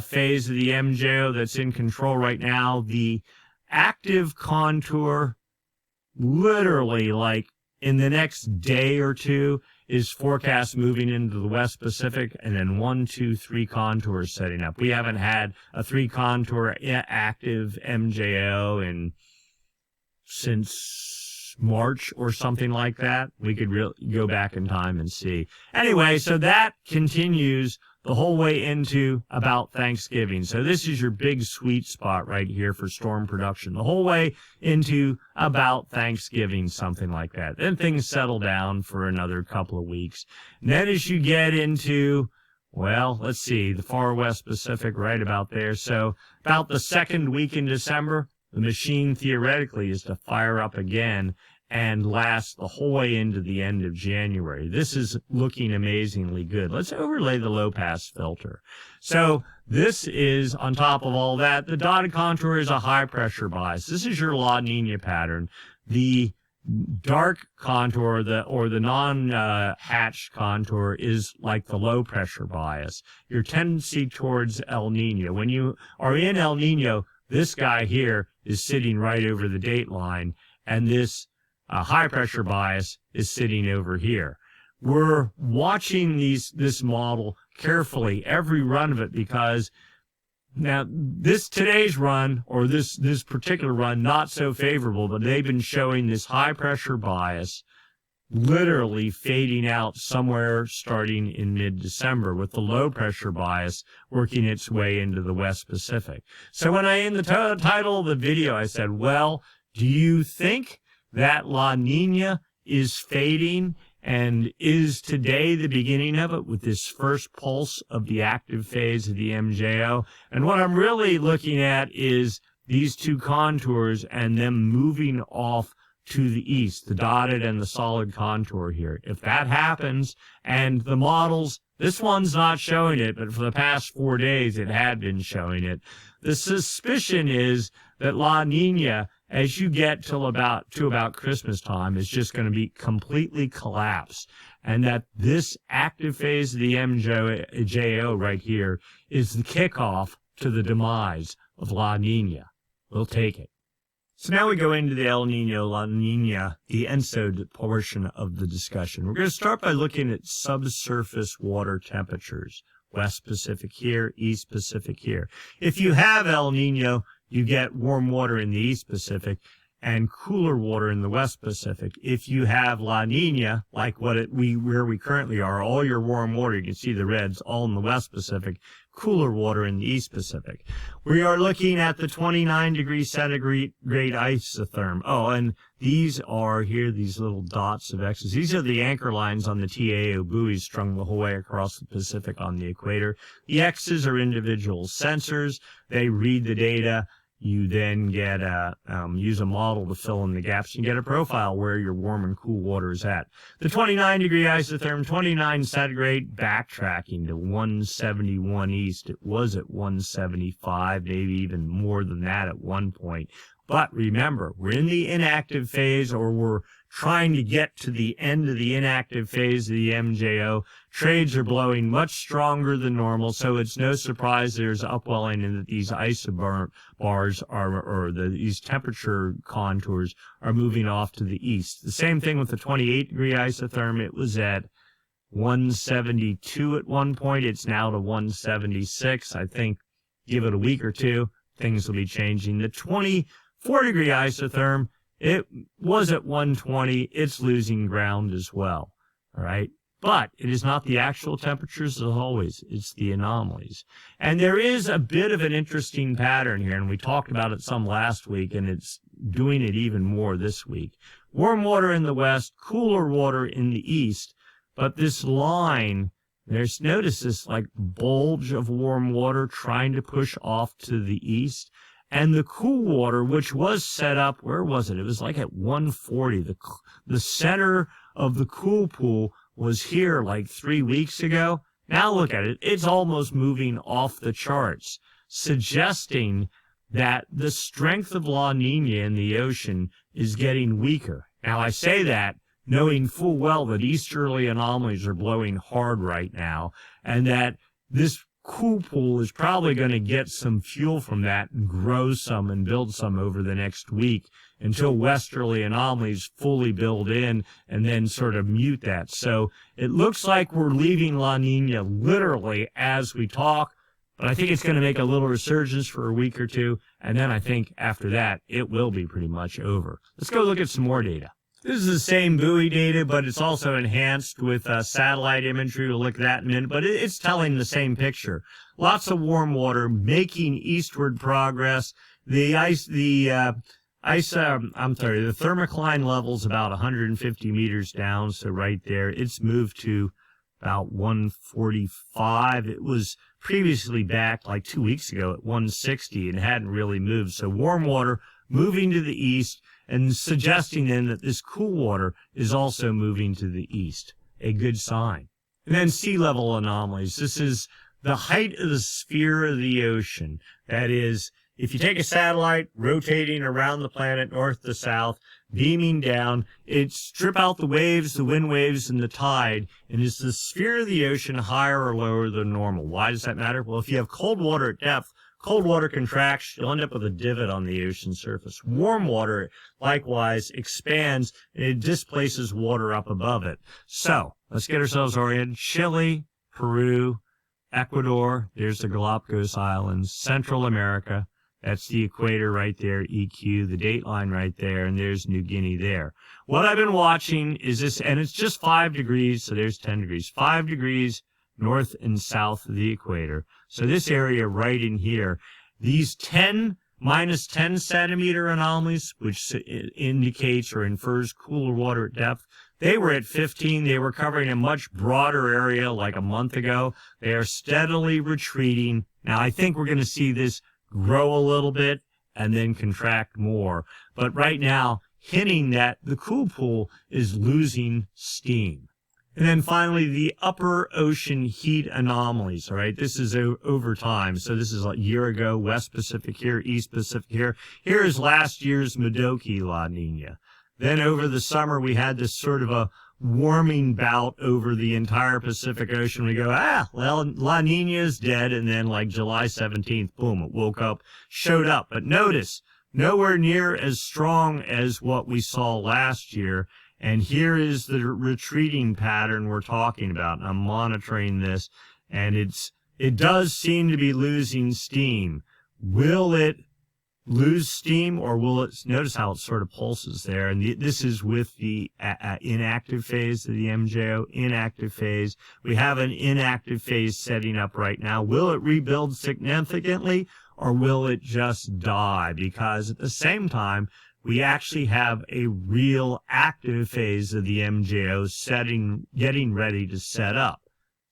Speaker 1: phase of the MJO that's in control right now. The active contour, literally like in the next day or two, is forecast moving into the West Pacific, and then 1, 2, 3 contours setting up. We haven't had a 3 contour active MJO since March or something like that. We could go back in time and see. Anyway, so that continues the whole way into about Thanksgiving. So this is your big sweet spot right here for storm production, the whole way into about Thanksgiving, something like that. Then things settle down for another couple of weeks. And then as you get into, well, let's see, the far West Pacific right about there. So about the second week in December, the machine theoretically is to fire up again and last the whole way into the end of January. This is looking amazingly good. Let's overlay the low-pass filter. So this is, on top of all that, the dotted contour is a high-pressure bias. This is your La Nina pattern. The dark contour, or the non-hatched contour, is like the low pressure bias, your tendency towards El Nino. When you are in El Nino, this guy here is sitting right over the date line, and this high pressure bias is sitting over here. We're watching this model carefully, every run of it, because now today's run, or this particular run, not so favorable, but they've been showing this high pressure bias literally fading out somewhere starting in mid-December, with the low pressure bias working its way into the West Pacific. So when in the title of the video, I said, well, do you think that La Nina is fading, and is today the beginning of it with this first pulse of the active phase of the MJO? And what I'm really looking at is these two contours and them moving off to the east, the dotted and the solid contour here. If that happens, and the models, this one's not showing it, but for the past 4 days it had been showing it, the suspicion is that La Nina, as you get to about Christmas time, is just going to be completely collapsed, and that this active phase of the MJO right here is the kickoff to the demise of La Nina. We'll take it. So now we go into the El Nino, La Nina, the ENSO portion of the discussion. We're going to start by looking at subsurface water temperatures. West Pacific here, East Pacific here. If you have El Nino, you get warm water in the East Pacific and cooler water in the West Pacific. If you have La Nina, like where we currently are, all your warm water, you can see the reds, all in the West Pacific, cooler water in the East Pacific. We are looking at the 29 degrees centigrade isotherm. Oh, and these are here, these little dots of X's. These are the anchor lines on the TAO buoys strung the whole way across the Pacific on the equator. The X's are individual sensors. They read the data. You then get use a model to fill in the gaps. You get a profile where your warm and cool water is at. The 29 degree isotherm, 29 centigrade, backtracking to 171 east. It was at 175, maybe even more than that at one point. But remember, we're in the inactive phase, or we're trying to get to the end of the inactive phase of the MJO. Trades are blowing much stronger than normal, so it's no surprise there's upwelling and that these isobars these temperature contours are moving off to the east. The same thing with the 28 degree isotherm. It was at 172 at one point. It's now to 176. I think give it a week or two, things will be changing. The 24 degree isotherm, it was at 120. It's losing ground as well. All right. But it is not the actual temperatures as always. It's the anomalies. And there is a bit of an interesting pattern here, and we talked about it some last week, and it's doing it even more this week. Warm water in the west, cooler water in the east, but this line, notice this like bulge of warm water trying to push off to the east. And the cool water, which was set up, where was it? It was like at 140. The center of the cool pool was here like 3 weeks ago. Now look at it. It's almost moving off the charts, suggesting that the strength of La Nina in the ocean is getting weaker. Now, I say that knowing full well that easterly anomalies are blowing hard right now, and that this cool pool is probably going to get some fuel from that and grow some and build some over the next week until westerly anomalies fully build in and then sort of mute that. So it looks like we're leaving La Nina literally as we talk, but I think it's going to make a little resurgence for a week or two, and then I think after that it will be pretty much over. Let's go look at some more data. This is the same buoy data, but it's also enhanced with satellite imagery. We'll look at that in a minute, but it's telling the same picture. Lots of warm water making eastward progress. The thermocline level's about 150 meters down, so right there. It's moved to about 145. It was previously back like 2 weeks ago at 160 and hadn't really moved. So warm water moving to the east, and suggesting then that this cool water is also moving to the east. A good sign. And then sea level anomalies. This is the height of the sphere of the ocean. That is, if you take a satellite rotating around the planet north to south, beaming down, it strip out the waves, the wind waves, and the tide, and is the sphere of the ocean higher or lower than normal? Why does that matter? Well, if you have cold water at depth, cold water contracts, you'll end up with a divot on the ocean surface. Warm water, likewise, expands, and it displaces water up above it. So, let's get ourselves oriented. Chile, Peru, Ecuador, there's the Galapagos Islands, Central America, that's the equator right there, EQ, the date line right there, and there's New Guinea there. What I've been watching is this, and it's just 5 degrees, so there's 10 degrees, 5 degrees north and south of the equator. So this area right in here, these minus 10 centimeter anomalies, which indicates or infers cooler water at depth, they were at 15. They were covering a much broader area like a month ago. They are steadily retreating. Now, I think we're going to see this grow a little bit and then contract more. But right now, hinting that the cool pool is losing steam. And then finally, the upper ocean heat anomalies, all right? This is over time. So this is a year ago, West Pacific here, East Pacific here. Here is last year's Modoki La Nina. Then over the summer, we had this sort of a warming bout over the entire Pacific Ocean. We go, well, La Nina is dead. And then like July 17th, boom, it woke up, showed up. But notice, nowhere near as strong as what we saw last year. And here is the retreating pattern we're talking about. And I'm monitoring this, and it does seem to be losing steam. Will it lose steam, or will it, notice how it sort of pulses there? And this is with the inactive phase of the MJO, inactive phase. We have an inactive phase setting up right now. Will it rebuild significantly, or will it just die? Because at the same time, we actually have a real active phase of the MJO getting ready to set up.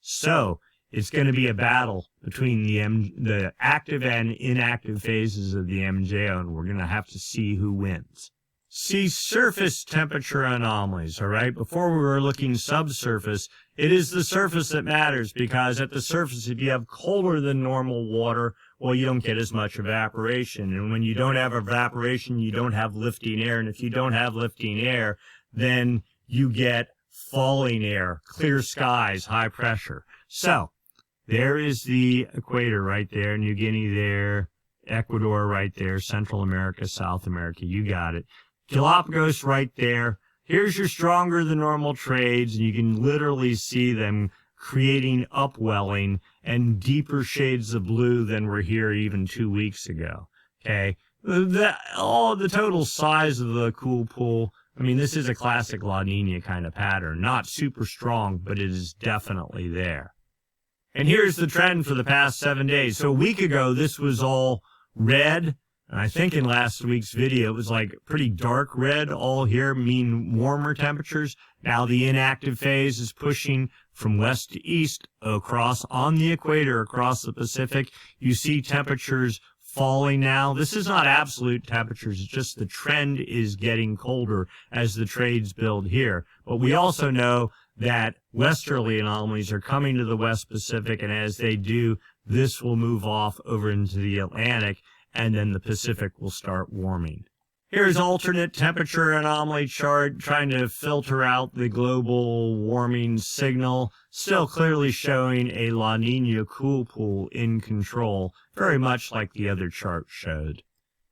Speaker 1: So it's going to be a battle between the active and inactive phases of the MJO, and we're going to have to see who wins. See surface temperature anomalies, all right? Before we were looking subsurface, it is the surface that matters, because at the surface, if you have colder than normal water, well, you don't get as much evaporation. And when you don't have evaporation, you don't have lifting air. And if you don't have lifting air, then you get falling air, clear skies, high pressure. So there is the equator right there, New Guinea there, Ecuador right there, Central America, South America, you got it. Galapagos right there. Here's your stronger than normal trades, and you can literally see them creating upwelling and deeper shades of blue than were here even 2 weeks ago. Okay, the total size of the cool pool, I mean, this is a classic La Nina kind of pattern. Not super strong, but it is definitely there. And here's the trend for the past 7 days. So a week ago, this was all red. And I think in last week's video, it was like pretty dark red all here, mean warmer temperatures. Now the inactive phase is pushing from west to east across on the equator, across the Pacific. You see temperatures falling now. This is not absolute temperatures. It's just the trend is getting colder as the trades build here. But we also know that westerly anomalies are coming to the West Pacific, and as they do, this will move off over into the Atlantic, and then the Pacific will start warming. Here's alternate temperature anomaly chart trying to filter out the global warming signal, still clearly showing a La Nina cool pool in control, very much like the other chart showed.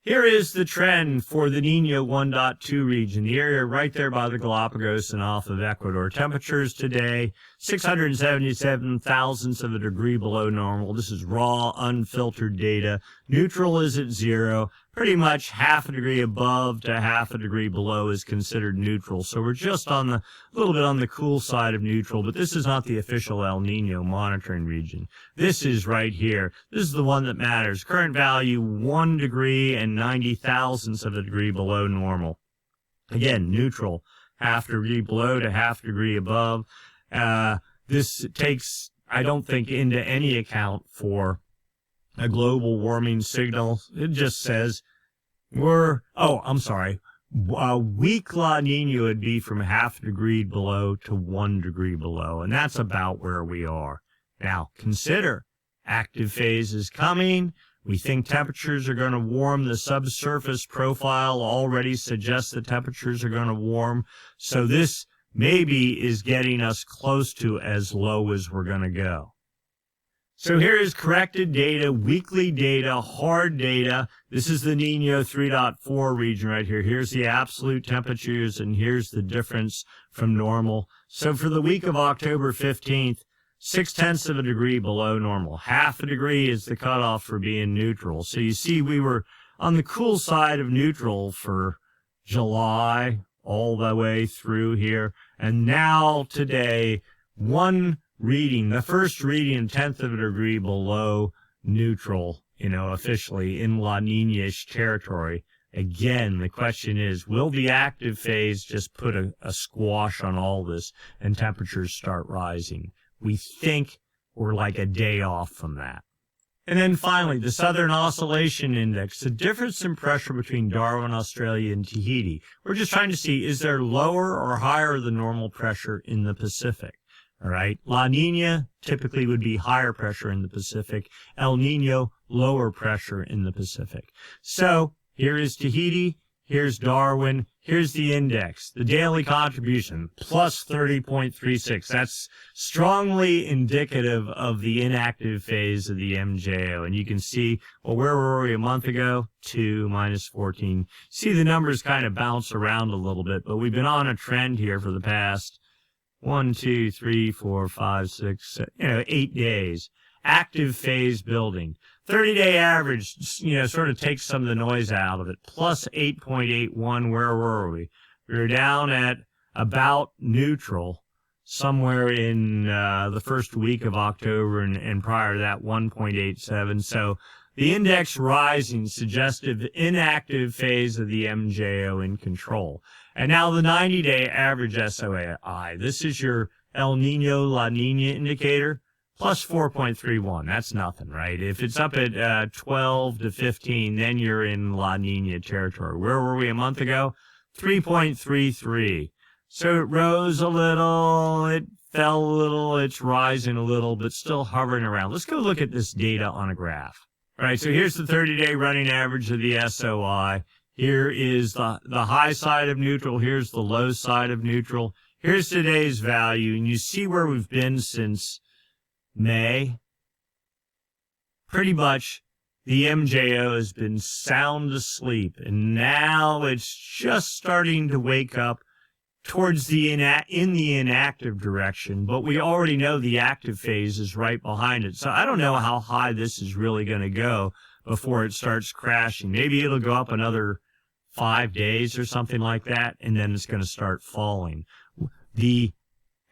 Speaker 1: Here is the trend for the Nino 1.2 region, the area right there by the Galapagos and off of Ecuador. Temperatures today, 677 thousandths of a degree below normal. This is raw, unfiltered data. Neutral is at 0. Pretty much half a degree above to half a degree below is considered neutral. So we're just on a little bit on the cool side of neutral, but this is not the official El Nino monitoring region. This is right here. This is the one that matters. Current value, 1 degree and 90 thousandths of a degree below normal. Again, neutral, half degree below to half degree above. This takes, I don't think, into any account for a global warming signal. It just says weak La Nina would be from half a degree below to 1 degree below, and that's about where we are. Now, consider active phase is coming. We think temperatures are going to warm. The subsurface profile already suggests that temperatures are going to warm. So this maybe is getting us close to as low as we're going to go. So here is corrected data, weekly data, hard data. This is the Nino 3.4 region right here. Here's the absolute temperatures, and here's the difference from normal. So for the week of October 15th, 0.6 of a degree below normal. Half a degree is the cutoff for being neutral. So you see we were on the cool side of neutral for July all the way through here. And now today, one reading, the first reading, 0.1 of a degree below neutral, officially in La Nina-ish territory. Again, the question is, will the active phase just put a squash on all this and temperatures start rising? We think we're like a day off from that. And then finally, the Southern Oscillation Index, the difference in pressure between Darwin, Australia, and Tahiti. We're just trying to see, is there lower or higher than normal pressure in the Pacific? All right. La Nina typically would be higher pressure in the Pacific. El Nino, lower pressure in the Pacific. So here is Tahiti. Here's Darwin. Here's the index. The daily contribution, plus 30.36. That's strongly indicative of the inactive phase of the MJO. And you can see, well, where were we a month ago? 2 minus 14. See, the numbers kind of bounce around a little bit, but we've been on a trend here for the past 1, 2, 3, 4, 5, 6, 8 days. Active phase building. 30-day average, sort of takes some of the noise out of it. Plus 8.81, where were we? We were down at about neutral somewhere in the first week of October, and prior to that, 1.87. So the index rising, suggestive inactive phase of the MJO in control. And now the 90-day average SOI. This is your El Nino La Nina indicator. Plus 4.31. That's nothing, right? If it's up at 12 to 15, then you're in La Nina territory. Where were we a month ago? 3.33. So it rose a little, it fell a little, it's rising a little, but still hovering around. Let's go look at this data on a graph. All right, so here's the 30-day running average of the SOI. Here is the high side of neutral. Here's the low side of neutral. Here's today's value, and you see where we've been since May. Pretty much the MJO has been sound asleep, and now it's just starting to wake up towards in the inactive direction, but we already know the active phase is right behind it. So I don't know how high this is really going to go before it starts crashing. Maybe it'll go up another 5 days or something like that, and then it's going to start falling. The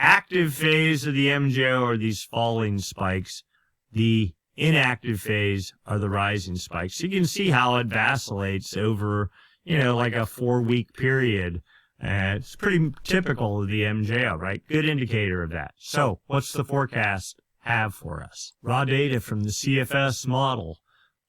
Speaker 1: active phase of the MJO are these falling spikes. The inactive phase are the rising spikes. So you can see how it vacillates over, like a 4-week period. It's pretty typical of the MJO, right? Good indicator of that. So what's the forecast have for us? Raw data from the CFS model.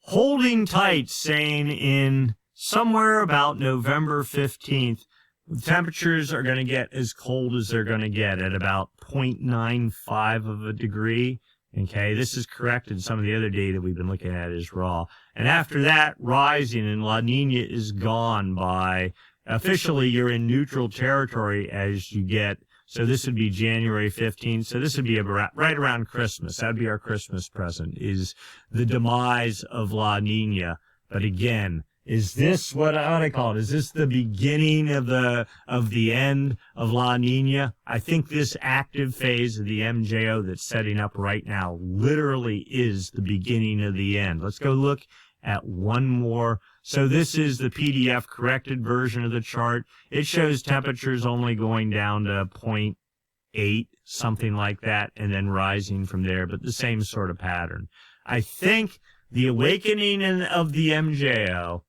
Speaker 1: Holding tight, saying in somewhere about November 15th, the temperatures are going to get as cold as they're going to get at about 0.95 of a degree. Okay, this is corrected. Some of the other data we've been looking at is raw. And after that, rising, and La Nina is gone by, officially you're in neutral territory as you get, so this would be January 15th. So this would be right around Christmas. That would be our Christmas present, is the demise of La Nina. But again, is this what I call it? Is this the beginning of the end of La Nina? I think this active phase of the MJO that's setting up right now literally is the beginning of the end. Let's go look at one more. So this is the PDF corrected version of the chart. It shows temperatures only going down to 0.8, something like that, and then rising from there, but the same sort of pattern. I think the awakening of the MJO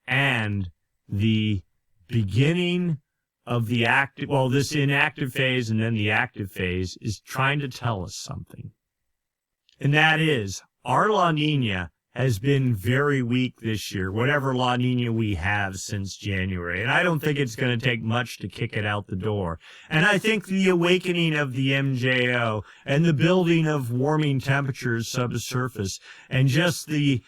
Speaker 1: and the beginning of the active, well, this inactive phase and then the active phase is trying to tell us something. And that is, our La Nina has been very weak this year, whatever La Nina we have since January. And I don't think it's going to take much to kick it out the door. And I think the awakening of the MJO and the building of warming temperatures subsurface and just the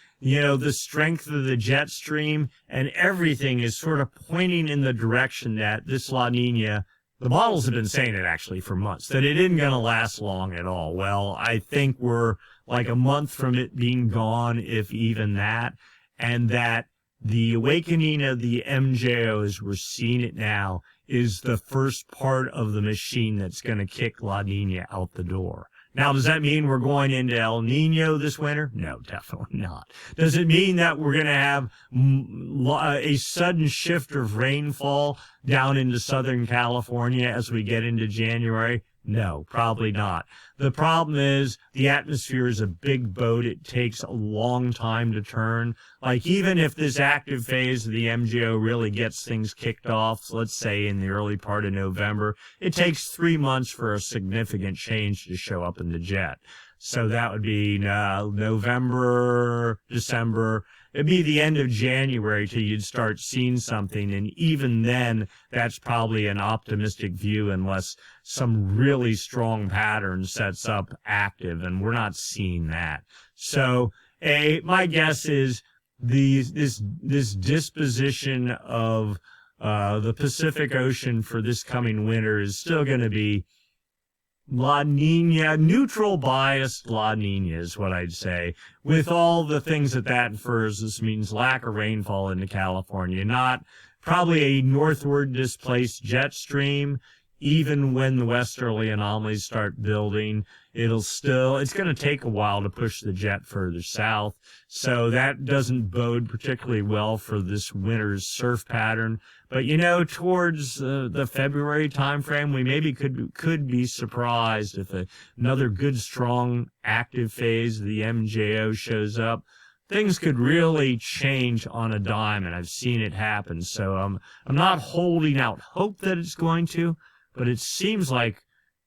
Speaker 1: strength of the jet stream and everything is sort of pointing in the direction that this La Nina, the models have been saying it actually for months, that it isn't going to last long at all. Well, I think we're like a month from it being gone, if even that, and that the awakening of the MJO, as we're seeing it now, is the first part of the machine that's going to kick La Nina out the door. Now, does that mean we're going into El Nino this winter? No, definitely not. Does it mean that we're going to have a sudden shift of rainfall down into Southern California as we get into January? No, probably not. The problem is the atmosphere is a big boat. It takes a long time to turn. Like, even if this active phase of the MGO really gets things kicked off, let's say in the early part of November, it takes 3 months for a significant change to show up in the jet. So that would be November, December. It'd be the end of January till you'd start seeing something. And even then, that's probably an optimistic view unless some really strong pattern sets up active. And we're not seeing that. So my guess is this disposition of the Pacific Ocean for this coming winter is still going to be La Nina, neutral biased La Nina is what I'd say. With all the things that infers, this means lack of rainfall into California, not probably a northward displaced jet stream. Even when the westerly anomalies start building, it's going to take a while to push the jet further south. So that doesn't bode particularly well for this winter's surf pattern. But, towards the February timeframe, we maybe could be surprised if another good, strong, active phase of the MJO shows up. Things could really change on a dime, and I've seen it happen. So I'm not holding out hope that it's going to, but it seems like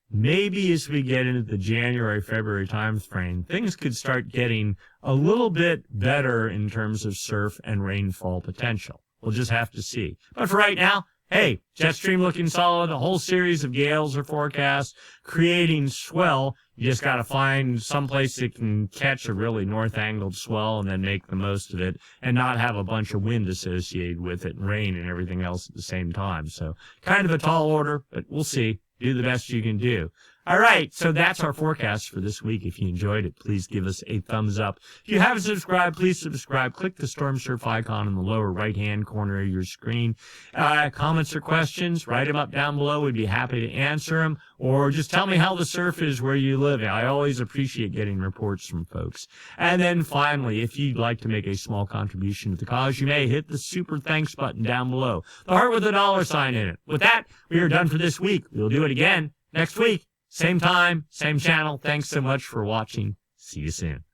Speaker 1: maybe as we get into the January, February time frame, things could start getting a little bit better in terms of surf and rainfall potential. We'll just have to see. But for right now, hey, Jetstream looking solid. A whole series of gales are forecast, creating swell. You just got to find someplace that can catch a really north-angled swell and then make the most of it and not have a bunch of wind associated with it and rain and everything else at the same time. So kind of a tall order, but we'll see. Do the best you can do. All right, so that's our forecast for this week. If you enjoyed it, please give us a thumbs up. If you haven't subscribed, please subscribe. Click the Stormsurf icon in the lower right-hand corner of your screen. Comments or questions, write them up down below. We'd be happy to answer them. Or just tell me how the surf is where you live. I always appreciate getting reports from folks. And then finally, if you'd like to make a small contribution to the cause, you may hit the super thanks button down below. The heart with a $sign in it. With that, we are done for this week. We'll do it again next week. Same time, same channel. Thanks so much for watching. See you soon.